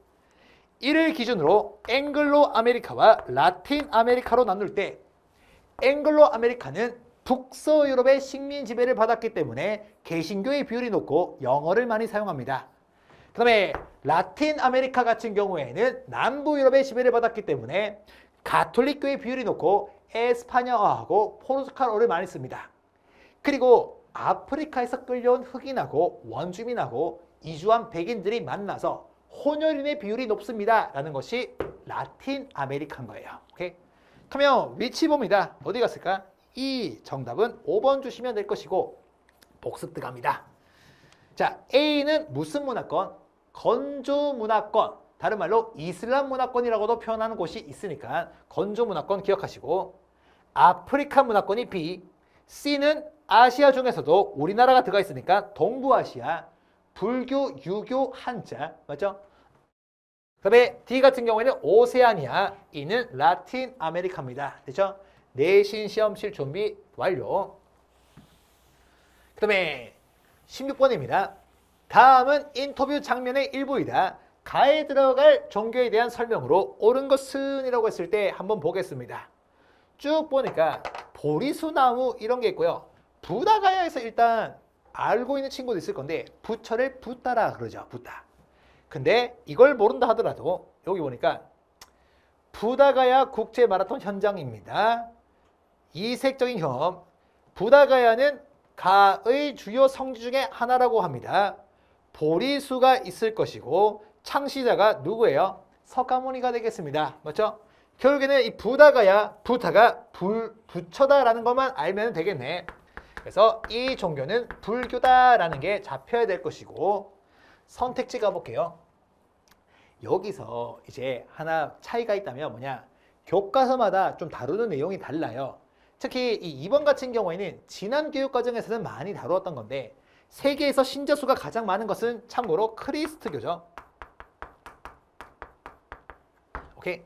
이를 기준으로 앵글로 아메리카와 라틴 아메리카로 나눌 때 앵글로 아메리카는 북서유럽의 식민 지배를 받았기 때문에 개신교의 비율이 높고 영어를 많이 사용합니다. 그 다음에 라틴 아메리카 같은 경우에는 남부 유럽의 지배를 받았기 때문에 가톨릭교의 비율이 높고 에스파냐어하고 포르투갈어를 많이 씁니다. 그리고 아프리카에서 끌려온 흑인하고 원주민하고 이주한 백인들이 만나서 혼혈인의 비율이 높습니다. 라는 것이 라틴 아메리카인 거예요. 오케이? 그러면 위치 봅니다. 어디 갔을까? 이 정답은 5번 주시면 될 것이고 복습 들어갑니다. 자, A는 무슨 문화권? 건조 문화권. 다른 말로 이슬람 문화권이라고도 표현하는 곳이 있으니까 건조 문화권 기억하시고 아프리카 문화권이 B. C는 아시아 중에서도 우리나라가 들어가 있으니까 동부아시아, 불교, 유교, 한자. 맞죠? 그 다음에 D 같은 경우에는 오세아니아, E는 라틴 아메리카입니다. 됐죠? 내신 시험실 준비 완료. 그 다음에 16번입니다. 다음은 인터뷰 장면의 일부이다. 가에 들어갈 종교에 대한 설명으로 옳은 것은 이라고 했을 때 한번 보겠습니다. 쭉 보니까 보리수나무 이런 게 있고요. 부다가야에서 일단 알고 있는 친구도 있을 건데 부처를 붓다라 그러죠. 붓다. 근데 이걸 모른다 하더라도 여기 보니까 부다가야 국제마라톤 현장입니다. 이색적인 혐. 부다가야는 가의 주요 성지 중에 하나라고 합니다. 보리수가 있을 것이고 창시자가 누구예요? 석가모니가 되겠습니다. 맞죠? 결국에는 이 부다가야, 부타가 부처다라는 것만 알면 되겠네. 그래서 이 종교는 불교다라는 게 잡혀야 될 것이고 선택지 가볼게요. 여기서 이제 하나 차이가 있다면 뭐냐? 교과서마다 좀 다루는 내용이 달라요. 특히 이 2번 같은 경우에는 지난 교육과정에서는 많이 다루었던 건데 세계에서 신자수가 가장 많은 것은 참고로 크리스트교죠. 오케이?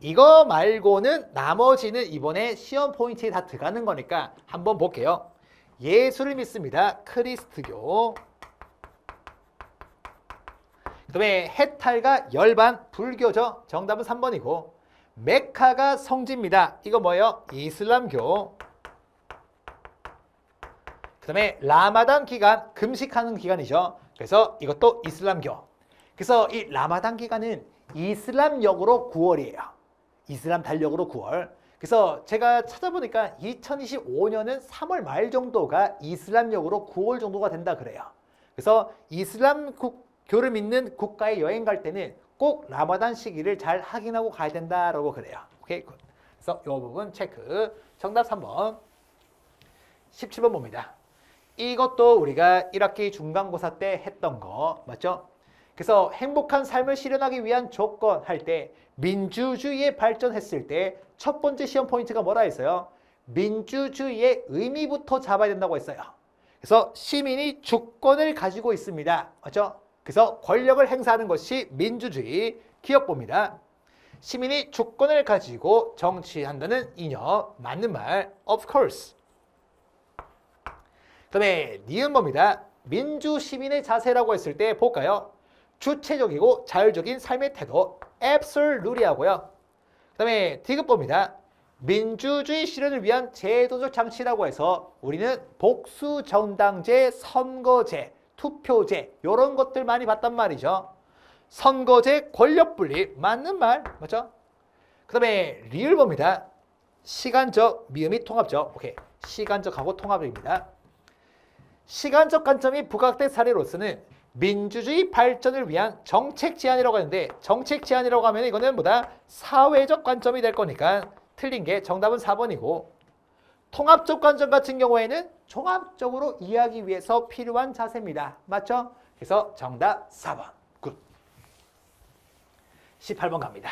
이거 말고는 나머지는 이번에 시험 포인트에 다 들어가는 거니까 한번 볼게요. 예수를 믿습니다. 크리스트교. 그 다음에 해탈과 열반 불교죠. 정답은 3번이고 메카가 성지입니다. 이거 뭐예요? 이슬람교. 그 다음에 라마단 기간, 금식하는 기간이죠. 그래서 이것도 이슬람교. 그래서 이 라마단 기간은 이슬람력으로 9월이에요. 이슬람 달력으로 9월. 그래서 제가 찾아보니까 2025년은 3월 말 정도가 이슬람력으로 9월 정도가 된다 그래요. 그래서 이슬람 교를 믿는 국가에 여행 갈 때는 꼭 라마단 시기를 잘 확인하고 가야 된다라고 그래요. 오케이. 그래서 이 부분 체크. 정답 3번. 17번 봅니다. 이것도 우리가 1학기 중간고사 때 했던 거 맞죠? 그래서 행복한 삶을 실현하기 위한 조건 할 때 민주주의에 발전했을 때 첫 번째 시험 포인트가 뭐라 했어요? 민주주의의 의미부터 잡아야 된다고 했어요. 그래서 시민이 주권을 가지고 있습니다. 맞죠? 그래서 권력을 행사하는 것이 민주주의 기억봅니다. 시민이 주권을 가지고 정치한다는 이념 맞는 말 of course. 그 다음에 니은봅니다. 민주시민의 자세라고 했을 때 볼까요? 주체적이고 자율적인 삶의 태도 absolutely 하고요. 그 다음에 디귿봅니다. 민주주의 실현을 위한 제도적 장치라고 해서 우리는 복수정당제, 선거제, 투표제 이런 것들 많이 봤단 말이죠. 선거제, 권력분리 맞는 말 맞죠? 그 다음에 리을 봅니다. 시간적, 미음이 통합적. 오케이. 시간적하고 통합입니다. 시간적 관점이 부각된 사례로서는 민주주의 발전을 위한 정책 제안이라고 하는데 정책 제안이라고 하면 이거는 뭐다? 사회적 관점이 될 거니까 틀린 게 정답은 4번이고 통합적 관점 같은 경우에는 종합적으로 이해하기 위해서 필요한 자세입니다. 맞죠? 그래서 정답 4번. 굿. 18번 갑니다.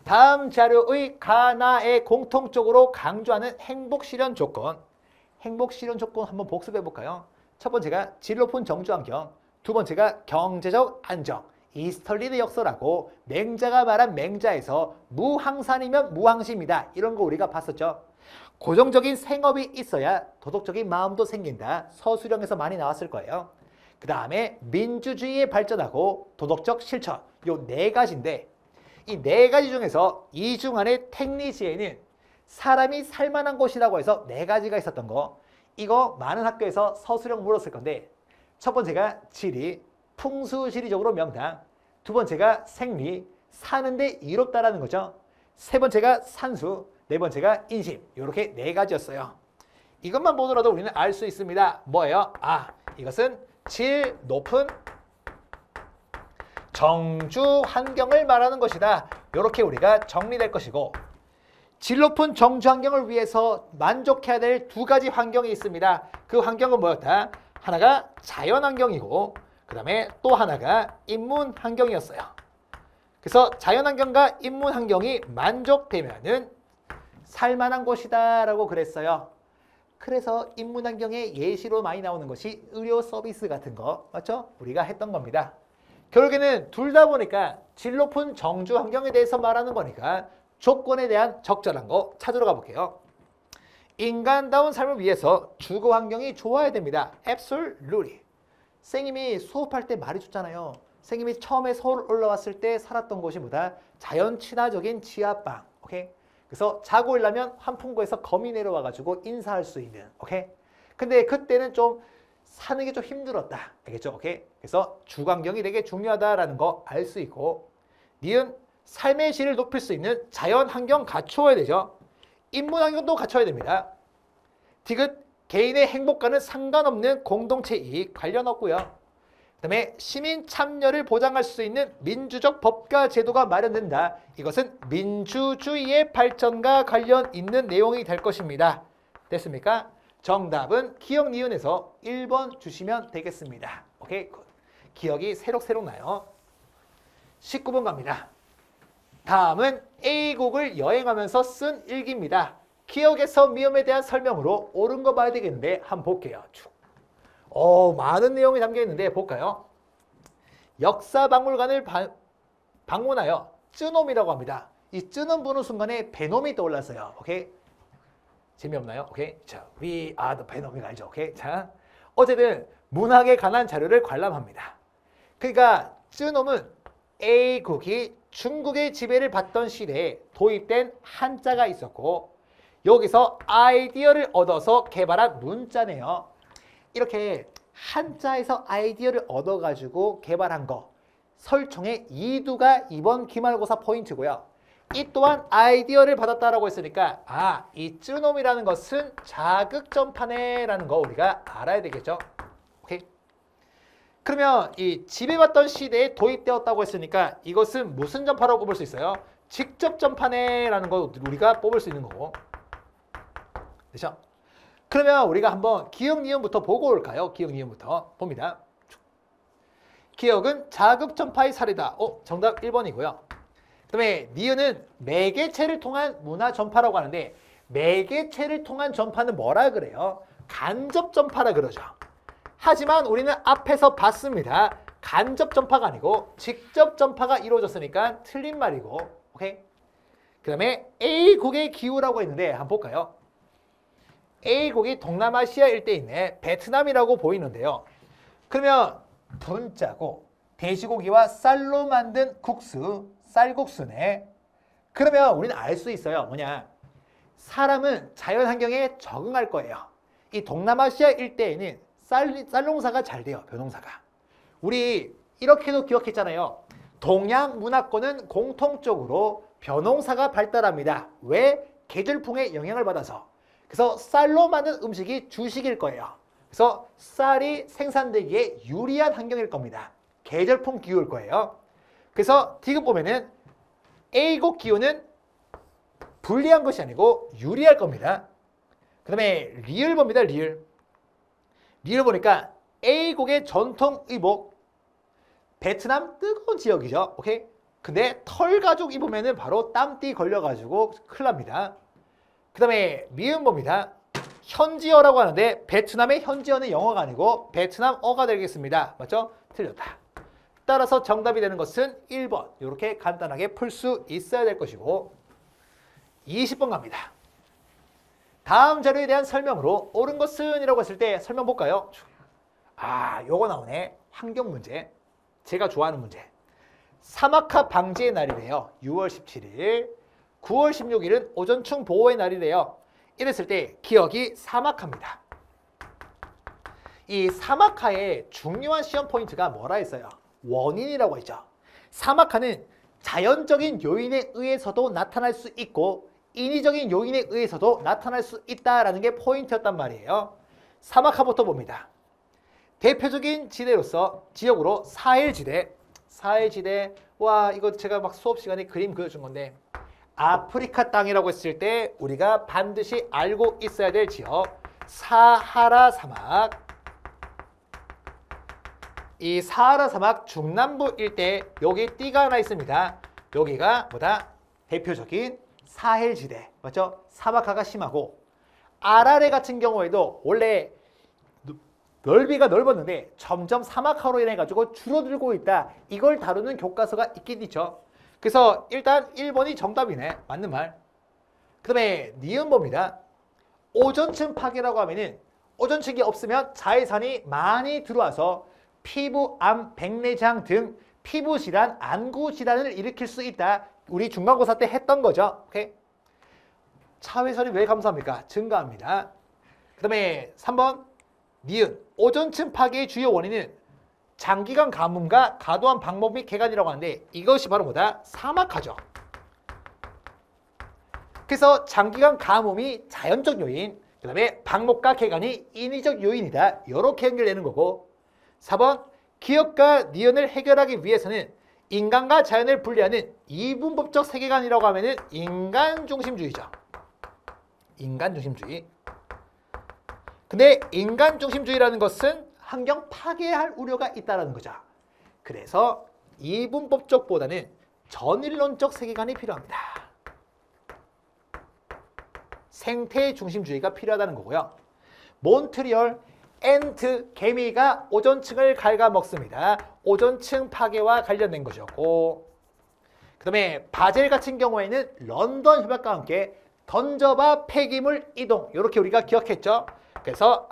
다음 자료의 가나에 공통적으로 강조하는 행복 실현 조건. 행복 실현 조건 한번 복습해 볼까요? 첫 번째가 질 높은 정주 환경, 두 번째가 경제적 안정. 이스털리드 역설하고 맹자가 말한 맹자에서 무항산이면 무항시입니다. 이런 거 우리가 봤었죠. 고정적인 생업이 있어야 도덕적인 마음도 생긴다. 서술형에서 많이 나왔을 거예요. 그 다음에 민주주의에 발전하고 도덕적 실천. 요 네 가지인데 이 네 가지 중에서 이중안의 택리지에는 사람이 살만한 곳이라고 해서 네 가지가 있었던 거. 이거 많은 학교에서 서술형 물었을 건데 첫 번째가 지리, 풍수지리적으로 명당. 두 번째가 생리, 사는데 이롭다라는 거죠. 세 번째가 산수, 네 번째가 인심. 이렇게 네 가지였어요. 이것만 보더라도 우리는 알 수 있습니다. 뭐예요? 아, 이것은 질 높은 정주 환경을 말하는 것이다. 이렇게 우리가 정리될 것이고 질 높은 정주 환경을 위해서 만족해야 될 두 가지 환경이 있습니다. 그 환경은 뭐였다? 하나가 자연 환경이고 그 다음에 또 하나가 인문 환경이었어요. 그래서 자연 환경과 인문 환경이 만족되면은 살만한 곳이다 라고 그랬어요. 그래서 인문 환경에 예시로 많이 나오는 것이 의료 서비스 같은 거 맞죠? 우리가 했던 겁니다. 결국에는 둘 다 보니까 질 높은 정주 환경에 대해서 말하는 거니까 조건에 대한 적절한 거 찾으러 가볼게요. 인간다운 삶을 위해서 주거 환경이 좋아야 됩니다. Absolutely. 선생님이 수업할 때 말해줬잖아요. 선생님이 처음에 서울 올라왔을 때 살았던 곳이 뭐다? 자연 친화적인 지하방. 오케이? 그래서 자고 일하면 환풍구에서 거미 내려와가지고 인사할 수 있는. 오케이? 근데 그때는 좀 사는 게 좀 힘들었다. 알겠죠? 오케이? 그래서 주거 환경이 되게 중요하다라는 거 알 수 있고 니은 삶의 질을 높일 수 있는 자연 환경 갖춰야 되죠. 인문 환경도 갖춰야 됩니다. 디귿 개인의 행복과는 상관없는 공동체 이익 관련 없고요. 그 다음에 시민 참여를 보장할 수 있는 민주적 법과 제도가 마련된다. 이것은 민주주의의 발전과 관련 있는 내용이 될 것입니다. 됐습니까? 정답은 기억 니은에서 1번 주시면 되겠습니다. 오케이? 기억이 새록새록 나요. 19번 갑니다. 다음은 A국을 여행하면서 쓴 일기입니다. 기억에서 미음에 대한 설명으로 옳은 거 봐야 되겠는데 한번 볼게요. 많은 내용이 담겨 있는데 볼까요? 역사박물관을 방문하여 쯔놈이라고 합니다. 이 쯔놈 보는 순간에 베놈이 떠올랐어요. 오케이? 재미없나요? 오케이? 자, we are the 베놈이 알죠? 오케이? 자, 어쨌든 문학에 관한 자료를 관람합니다. 그러니까 쯔놈은 A국이 중국의 지배를 받던 시대에 도입된 한자가 있었고 여기서 아이디어를 얻어서 개발한 문자네요. 이렇게 한자에서 아이디어를 얻어가지고 개발한 거 설총의 2두가 이번 기말고사 포인트고요. 이 또한 아이디어를 받았다라고 했으니까 이 쯔놈이라는 것은 자극전파네라는 거 우리가 알아야 되겠죠. 오케이? 그러면 이 지배받던 시대에 도입되었다고 했으니까 이것은 무슨 전파라고 뽑을 수 있어요? 직접 전파네라는 거 우리가 뽑을 수 있는 거고. 그렇죠? 그러면 우리가 한번 기억 니은부터 보고 올까요? 기억 니은부터 봅니다. 기억은 자극 전파의 사례다. 정답 1번이고요. 그다음에 니은은 매개체를 통한 문화 전파라고 하는데 매개체를 통한 전파는 뭐라 그래요? 간접 전파라 그러죠. 하지만 우리는 앞에서 봤습니다. 간접 전파가 아니고 직접 전파가 이루어졌으니까 틀린 말이고. 오케이? 그 다음에 A국의 기후라고 했는데 한번 볼까요? A국이 동남아시아 일대에 있는 베트남이라고 보이는데요. 그러면 분자고 돼지고기와 쌀로 만든 국수, 쌀국수네. 그러면 우리는 알 수 있어요. 뭐냐? 사람은 자연 환경에 적응할 거예요. 이 동남아시아 일대에는 쌀 농사가 잘 돼요. 벼농사가. 우리 이렇게도 기억했잖아요. 동양 문화권은 공통적으로 벼농사가 발달합니다. 왜? 계절풍의 영향을 받아서. 그래서 쌀로 만든 음식이 주식일 거예요. 그래서 쌀이 생산되기에 유리한 환경일 겁니다. 계절풍 기후일 거예요. 그래서 디귿 보면은 A국 기후는 불리한 것이 아니고 유리할 겁니다. 그 다음에 리을 봅니다. 리을 보니까 A국의 전통 의복 베트남 뜨거운 지역이죠. 오케이? 근데 털가죽 입으면은 바로 땀띠 걸려가지고 큰일 납니다. 그 다음에 미음 봅니다. 현지어라고 하는데 베트남의 현지어는 영어가 아니고 베트남어가 되겠습니다. 맞죠? 틀렸다. 따라서 정답이 되는 것은 1번. 이렇게 간단하게 풀 수 있어야 될 것이고 20번 갑니다. 다음 자료에 대한 설명으로 옳은 것은 이라고 했을 때 설명 볼까요? 요거 나오네. 환경 문제. 제가 좋아하는 문제. 사막화 방지의 날이래요. 6월 17일. 9월 16일은 오존충 보호의 날이래요. 이랬을 때 기억이 사막화입니다. 이 사막화의 중요한 시험 포인트가 뭐라 했어요? 원인이라고 했죠. 사막화는 자연적인 요인에 의해서도 나타날 수 있고 인위적인 요인에 의해서도 나타날 수 있다라는 게 포인트였단 말이에요. 사막화부터 봅니다. 대표적인 지역으로 사헬지대. 와, 이거 제가 막 수업 시간에 그림 그려준 건데 아프리카 땅이라고 했을 때 우리가 반드시 알고 있어야 될 지역 사하라 사막. 이 사하라 사막 중남부 일대 여기 띠가 하나 있습니다. 여기가 뭐다? 대표적인 사헬지대. 맞죠? 사막화가 심하고 아라레 같은 경우에도 원래 넓이가 넓었는데 점점 사막화로 인해 가지고 줄어들고 있다. 이걸 다루는 교과서가 있긴 있죠. 그래서 일단 1번이 정답이네. 맞는 말. 그 다음에 니은 봅니다. 오존층 파괴라고 하면은 오존층이 없으면 자외선이 많이 들어와서 피부, 암, 백내장 등 피부 질환, 안구 질환을 일으킬 수 있다. 우리 중간고사 때 했던 거죠. 오케이? 자외선이 왜 감소합니까? 증가합니다. 그 다음에 3번 니은 오존층 파괴의 주요 원인은 장기간 가뭄과 과도한 방목 및 개간이라고 하는데 이것이 바로 뭐다? 사막화죠. 그래서 장기간 가뭄이 자연적 요인, 그 다음에 방목과 개간이 인위적 요인이다. 이렇게 연결되는 거고 4번 기억과 니은을 해결하기 위해서는 인간과 자연을 분리하는 이분법적 세계관이라고 하면은 인간중심주의죠. 인간중심주의. 근데 인간중심주의라는 것은 환경 파괴할 우려가 있다는 거죠. 그래서 이분법적보다는 전일론적 세계관이 필요합니다. 생태중심주의가 필요하다는 거고요. 몬트리올 엔트, 개미가 오존층을 갉아먹습니다. 오존층 파괴와 관련된 것이었고 그 다음에 바젤 같은 경우에는 런던 협약과 함께 던져봐 폐기물 이동 이렇게 우리가 기억했죠. 그래서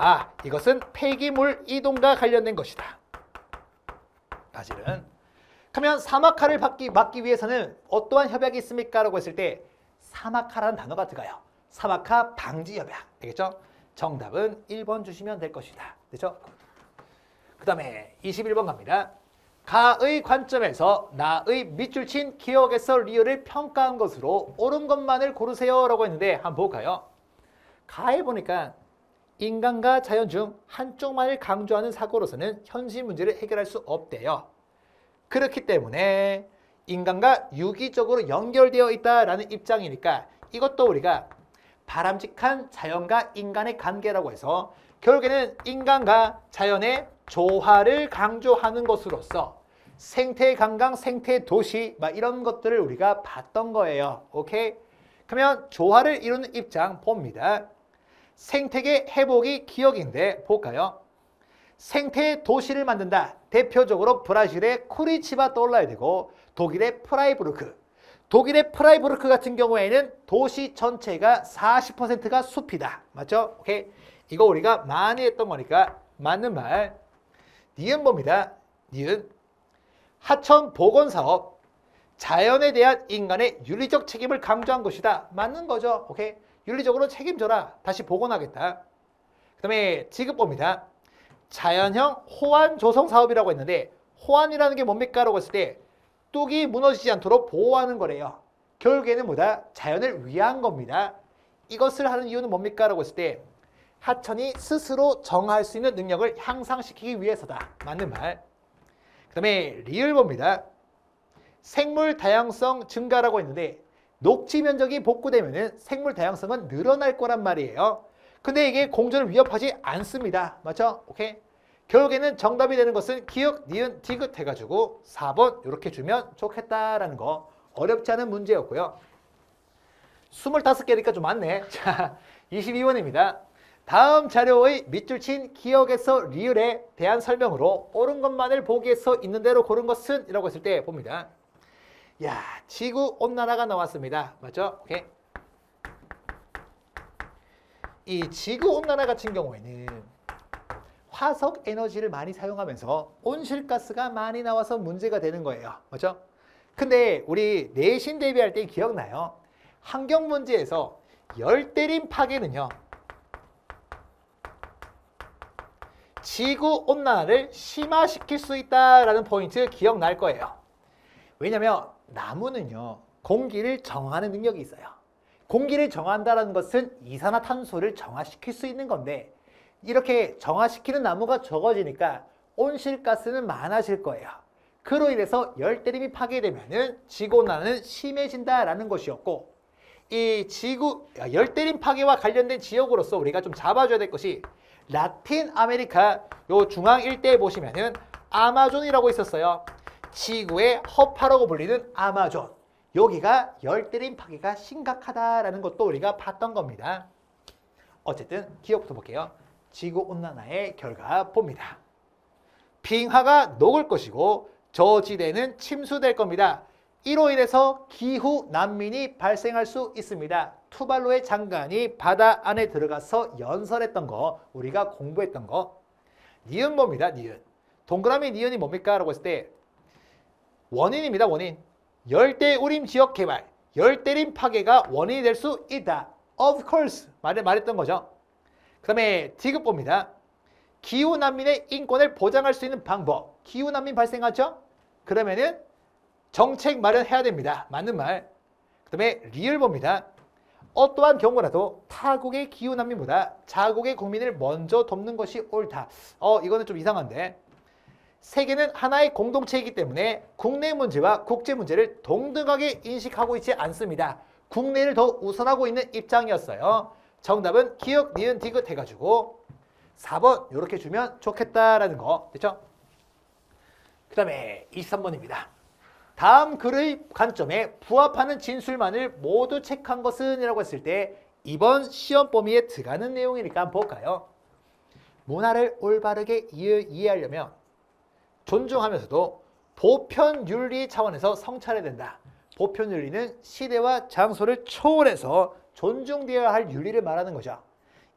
이것은 폐기물 이동과 관련된 것이다. 바젤은. 그러면 사막화를 막기 위해서는 어떠한 협약이 있습니까? 라고 했을 때 사막화라는 단어가 들어가요. 사막화 방지 협약. 되겠죠? 정답은 1번 주시면 될 것이다. 됐죠? 그 다음에 21번 갑니다. 가의 관점에서 나의 밑줄 친 기억에서 리을을 평가한 것으로 옳은 것만을 고르세요 라고 했는데 한번 볼까요? 가에 보니까 인간과 자연 중 한쪽만을 강조하는 사고로서는 현실 문제를 해결할 수 없대요. 그렇기 때문에 인간과 유기적으로 연결되어 있다라는 입장이니까 이것도 우리가 바람직한 자연과 인간의 관계라고 해서 결국에는 인간과 자연의 조화를 강조하는 것으로서 생태 관광, 생태 도시 막 이런 것들을 우리가 봤던 거예요. 오케이? 그러면 조화를 이루는 입장 봅니다. 생태계 회복이 기억인데 볼까요? 생태 도시를 만든다. 대표적으로 브라질의 쿠리치바 떠올라야 되고 독일의 프라이부르크. 독일의 프라이부르크 같은 경우에는 도시 전체가 40%가 숲이다. 맞죠? 오케이. 이거 우리가 많이 했던 거니까 맞는 말. 니은 봅니다. 니은. 하천 복원사업. 자연에 대한 인간의 윤리적 책임을 강조한 것이다. 맞는 거죠. 오케이. 윤리적으로 책임져라. 다시 복원하겠다. 그 다음에 지급 봅니다. 자연형 호환 조성 사업이라고 했는데 호환이라는 게 뭡니까? 라고 했을 때 뚝이 무너지지 않도록 보호하는 거래요. 결국에는 뭐다? 자연을 위한 겁니다. 이것을 하는 이유는 뭡니까? 라고 했을 때 하천이 스스로 정할 수 있는 능력을 향상시키기 위해서다. 맞는 말. 그 다음에 리을 봅니다. 생물 다양성 증가라고 했는데 녹지 면적이 복구되면 생물 다양성은 늘어날 거란 말이에요. 근데 이게 공존을 위협하지 않습니다. 맞죠? 오케이. 결국에는 정답이 되는 것은 기역, 니은, 디귿 해가지고 4번 이렇게 주면 좋겠다라는 거. 어렵지 않은 문제였고요. 25개니까 좀 많네. 자, 22번입니다. 다음 자료의 밑줄 친 기역에서 리을에 대한 설명으로 옳은 것만을 보기에서 있는 대로 고른 것은? 이라고 했을 때 봅니다. 야, 지구온난화가 나왔습니다. 맞죠? 오케이. 이 지구온난화 같은 경우에는 화석 에너지를 많이 사용하면서 온실가스가 많이 나와서 문제가 되는 거예요. 맞죠? 근데 우리 내신 대비할 때 기억나요? 환경 문제에서 열대림 파괴는요. 지구온난화를 심화시킬 수 있다라는 포인트 기억날 거예요. 왜냐면 나무는요. 공기를 정화하는 능력이 있어요. 공기를 정화한다는 것은 이산화탄소를 정화시킬 수 있는 건데 이렇게 정화시키는 나무가 적어지니까 온실가스는 많아질 거예요. 그로 인해서 열대림이 파괴되면 지구온난화는 심해진다라는 것이었고 이 열대림 파괴와 관련된 지역으로서 우리가 좀 잡아줘야 될 것이 라틴 아메리카 요 중앙 일대에 보시면은 아마존이라고 있었어요. 지구의 허파라고 불리는 아마존. 여기가 열대림 파괴가 심각하다라는 것도 우리가 봤던 겁니다. 어쨌든 기억부터 볼게요. 지구온난화의 결과 봅니다. 빙하가 녹을 것이고 저지대는 침수될 겁니다. 이로 인해서 기후 난민이 발생할 수 있습니다. 투발로의 장관이 바다 안에 들어가서 연설했던 거, 우리가 공부했던 거. 니은 봅니다. 니은. 동그라미 니은이 뭡니까? 라고 했을 때 원인입니다. 원인. 열대우림 지역 개발, 열대림 파괴가 원인이 될 수 있다. Of course. 말했던 거죠. 그 다음에 디귿 봅니다. 기후난민의 인권을 보장할 수 있는 방법. 기후난민 발생하죠? 그러면은 정책 마련해야 됩니다. 맞는 말. 그 다음에 리을 봅니다. 어떠한 경우라도 타국의 기후난민보다 자국의 국민을 먼저 돕는 것이 옳다. 이거는 좀 이상한데. 세계는 하나의 공동체이기 때문에 국내 문제와 국제 문제를 동등하게 인식하고 있지 않습니다. 국내를 더 우선하고 있는 입장이었어요. 정답은 기역, 니은, 디귿 해가지고 4번 이렇게 주면 좋겠다라는 거. 됐죠? 그 다음에 23번입니다. 다음 글의 관점에 부합하는 진술만을 모두 체크한 것은? 이라고 했을 때 이번 시험 범위에 들어가는 내용이니까 한번 볼까요? 문화를 올바르게 이해하려면 존중하면서도 보편윤리 차원에서 성찰해야 된다. 보편윤리는 시대와 장소를 초월해서 존중되어야 할 윤리를 말하는 거죠.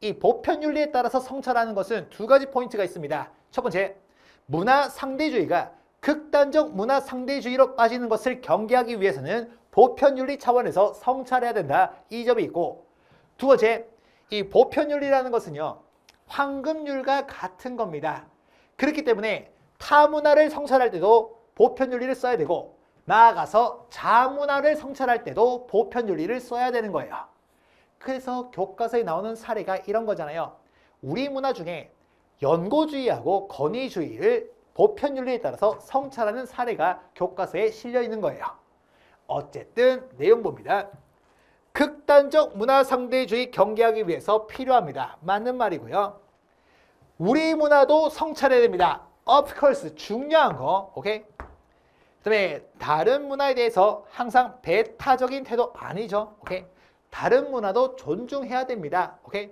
이 보편윤리에 따라서 성찰하는 것은 두 가지 포인트가 있습니다. 첫 번째, 문화 상대주의가 극단적 문화 상대주의로 빠지는 것을 경계하기 위해서는 보편윤리 차원에서 성찰해야 된다. 이 점이 있고, 두 번째, 이 보편윤리라는 것은요, 황금률과 같은 겁니다. 그렇기 때문에 타문화를 성찰할 때도 보편윤리를 써야 되고 나아가서 자문화를 성찰할 때도 보편윤리를 써야 되는 거예요. 그래서 교과서에 나오는 사례가 이런 거잖아요. 우리 문화 중에 연고주의하고 권위주의를 보편윤리에 따라서 성찰하는 사례가 교과서에 실려 있는 거예요. 어쨌든 내용 봅니다. 극단적 문화 상대주의 경계하기 위해서 필요합니다. 맞는 말이고요. 우리 문화도 성찰해야 됩니다. Of course, 중요한 거, 오케이? 그 다음에 다른 문화에 대해서 항상 배타적인 태도 아니죠, 오케이? 다른 문화도 존중해야 됩니다, 오케이?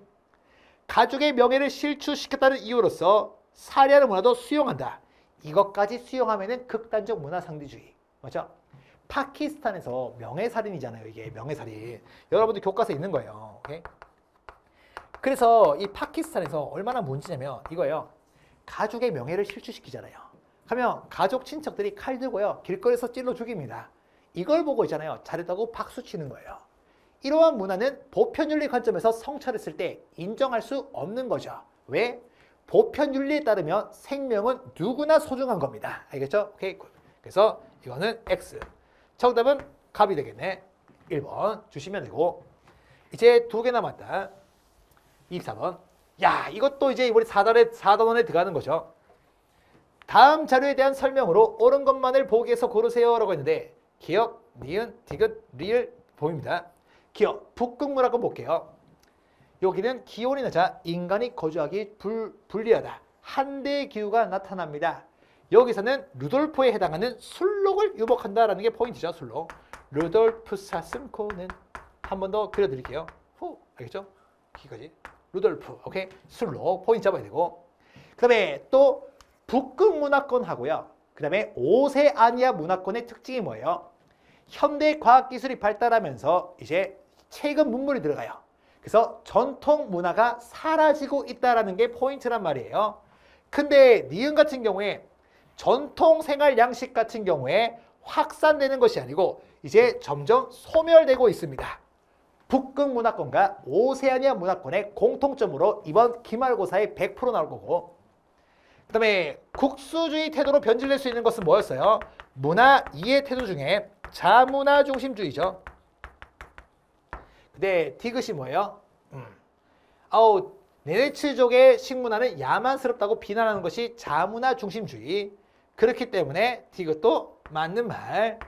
가족의 명예를 실추시켰다는 이유로서 살해하는 문화도 수용한다. 이것까지 수용하면은 극단적 문화 상대주의, 맞죠? 파키스탄에서 명예살인이잖아요, 이게 명예살인. 여러분들 교과서에 있는 거예요, 오케이? 그래서 이 파키스탄에서 얼마나 문제냐면 이거예요. 가족의 명예를 실추시키잖아요. 하면 가족 친척들이 칼 들고요. 길거리에서 찔러 죽입니다. 이걸 보고 있잖아요. 잘했다고 박수 치는 거예요. 이러한 문화는 보편윤리 관점에서 성찰했을 때 인정할 수 없는 거죠. 왜? 보편윤리에 따르면 생명은 누구나 소중한 겁니다. 알겠죠? 오케이. 그래서 이거는 X. 정답은 갑이 되겠네. 1번 주시면 되고 이제 2개 남았다. 24번. 야, 이것도 이제 우리 4단원에 들어가는 거죠. 다음 자료에 대한 설명으로 옳은 것만을 보기 위해서 고르세요 라고 했는데 기억, 니은, 디귿, 리을 보입니다. 기억, 북극문화권 볼게요. 여기는 기온이 낮아 인간이 거주하기 불리하다. 한대 기후가 나타납니다. 여기서는 루돌프에 해당하는 술록을 유복한다라는 게 포인트죠. 술록. 루돌프 사슴코는 한 번 더 그려드릴게요. 알겠죠? 여기까지. 루돌프. 오케이. 술록 포인트 잡아야 되고. 그 다음에 또 북극 문화권 하고요. 그 다음에 오세아니아 문화권의 특징이 뭐예요? 현대 과학기술이 발달하면서 이제 최근 문물이 들어가요. 그래서 전통 문화가 사라지고 있다는 게 포인트란 말이에요. 근데 니은 같은 경우에 전통 생활 양식 같은 경우에 확산되는 것이 아니고 이제 점점 소멸되고 있습니다. 북극 문화권과 오세아니아 문화권의 공통점으로 이번 기말고사에 100% 나올 거고, 그 다음에 국수주의 태도로 변질될 수 있는 것은 뭐였어요? 문화 이해 태도 중에 자문화 중심주의죠. 근데 디귿이 뭐예요? 네네츠족의 식문화는 야만스럽다고 비난하는 것이 자문화 중심주의. 그렇기 때문에 디귿도 맞는 말.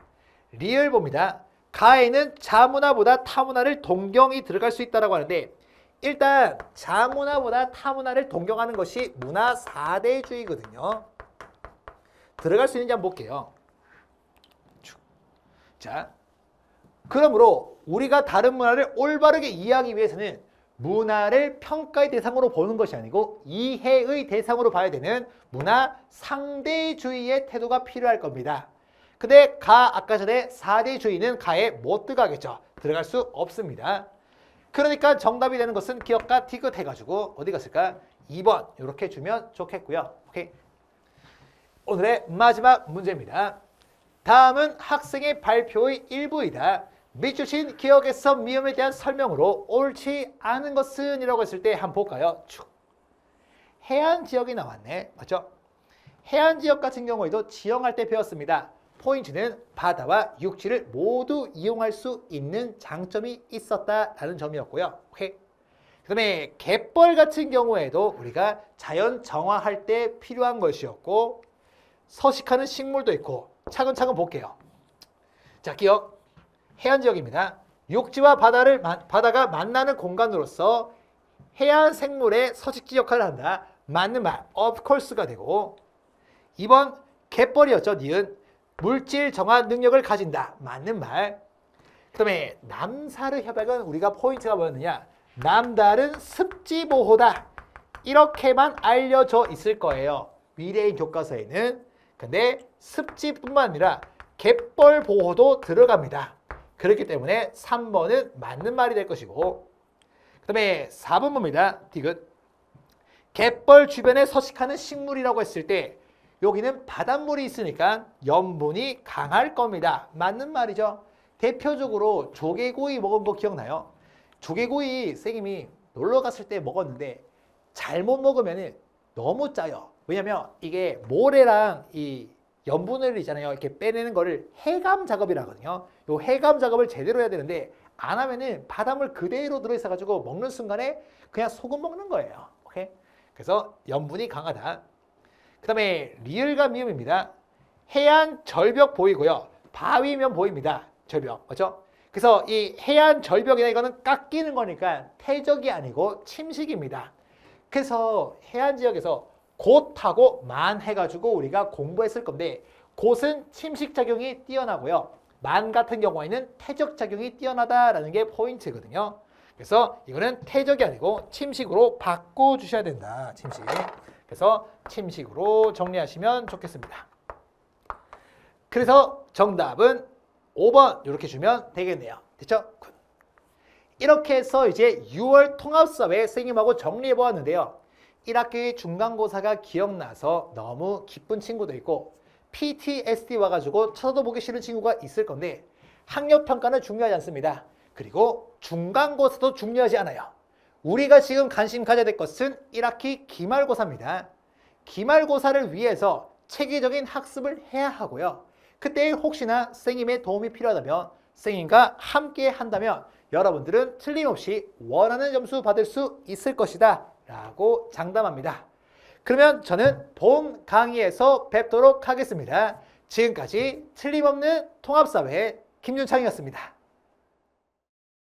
리을 봅니다. 가에는 자문화보다 타문화를 동경이 들어갈 수 있다고 하는데 일단 자문화보다 타문화를 동경하는 것이 문화 4대주의거든요. 들어갈 수 있는지 한번 볼게요. 자, 그러므로 우리가 다른 문화를 올바르게 이해하기 위해서는 문화를 평가의 대상으로 보는 것이 아니고 이해의 대상으로 봐야 되는 문화 상대주의의 태도가 필요할 겁니다. 근데 아까 전에 4대주의는 가에 못 들어가겠죠. 들어갈 수 없습니다. 그러니까 정답이 되는 것은 기억과 디귿 해가지고 어디 갔을까? 2번 이렇게 주면 좋겠고요. 오케이. 오늘의 마지막 문제입니다. 다음은 학생의 발표의 일부이다. 밑주신 기억에서 미음에 대한 설명으로 옳지 않은 것은 이라고 했을 때 한번 볼까요? 쭉. 해안 지역이 나왔네. 맞죠? 해안 지역 같은 경우에도 지형할 때 배웠습니다. 포인트는 바다와 육지를 모두 이용할 수 있는 장점이 있었다라는 점이었고요. 오케이. 그 다음에 갯벌 같은 경우에도 우리가 자연 정화할 때 필요한 것이었고 서식하는 식물도 있고 차근차근 볼게요. 자, 기억. 해안 지역입니다. 육지와 바다가 만나는 공간으로서 해안 생물의 서식지 역할을 한다. 맞는 말. of course가 되고 2번 갯벌이었죠. 니은. 물질 정화 능력을 가진다. 맞는 말. 그 다음에 남사르 협약은 우리가 포인트가 뭐였느냐. 남다른 습지 보호다. 이렇게만 알려져 있을 거예요. 미래인 교과서에는. 근데 습지뿐만 아니라 갯벌 보호도 들어갑니다. 그렇기 때문에 3번은 맞는 말이 될 것이고 그 다음에 4번 봅니다. 디귿. 갯벌 주변에 서식하는 식물이라고 했을 때 여기는 바닷물이 있으니까 염분이 강할 겁니다. 맞는 말이죠. 대표적으로 조개구이 먹은 거 기억나요? 조개구이 선생님이 놀러 갔을 때 먹었는데 잘못 먹으면 너무 짜요. 왜냐면 이게 모래랑 이 염분을 있잖아요. 이렇게 빼내는 거를 해감 작업이라 하거든요. 요 해감 작업을 제대로 해야 되는데 안 하면은 바닷물 그대로 들어있어 가지고 먹는 순간에 그냥 소금 먹는 거예요. 오케이? 그래서 염분이 강하다. 그 다음에 리을과 미음입니다. 해안 절벽 보이고요. 바위면 보입니다. 절벽. 맞죠? 그래서 이 해안 절벽이나 이거는 깎이는 거니까 퇴적이 아니고 침식입니다. 그래서 해안 지역에서 곧하고 만 해가지고 우리가 공부했을 건데 곧은 침식작용이 뛰어나고요. 만 같은 경우에는 퇴적작용이 뛰어나다라는 게 포인트거든요. 그래서 이거는 퇴적이 아니고 침식으로 바꿔주셔야 된다. 침식. 그래서 침식으로 정리하시면 좋겠습니다. 그래서 정답은 5번 이렇게 주면 되겠네요. 됐죠? 이렇게 해서 이제 6월 통합사회 선생님하고 정리해 보았는데요. 1학기 중간고사가 기억나서 너무 기쁜 친구도 있고 PTSD 와가지고 쳐다도 보기 싫은 친구가 있을 건데 학력평가는 중요하지 않습니다. 그리고 중간고사도 중요하지 않아요. 우리가 지금 관심 가져야 될 것은 1학기 기말고사입니다. 기말고사를 위해서 체계적인 학습을 해야 하고요. 그때 혹시나 선생님의 도움이 필요하다면 선생님과 함께 한다면 여러분들은 틀림없이 원하는 점수 받을 수 있을 것이다 라고 장담합니다. 그러면 저는 본 강의에서 뵙도록 하겠습니다. 지금까지 틀림없는 통합사회 김윤창이었습니다.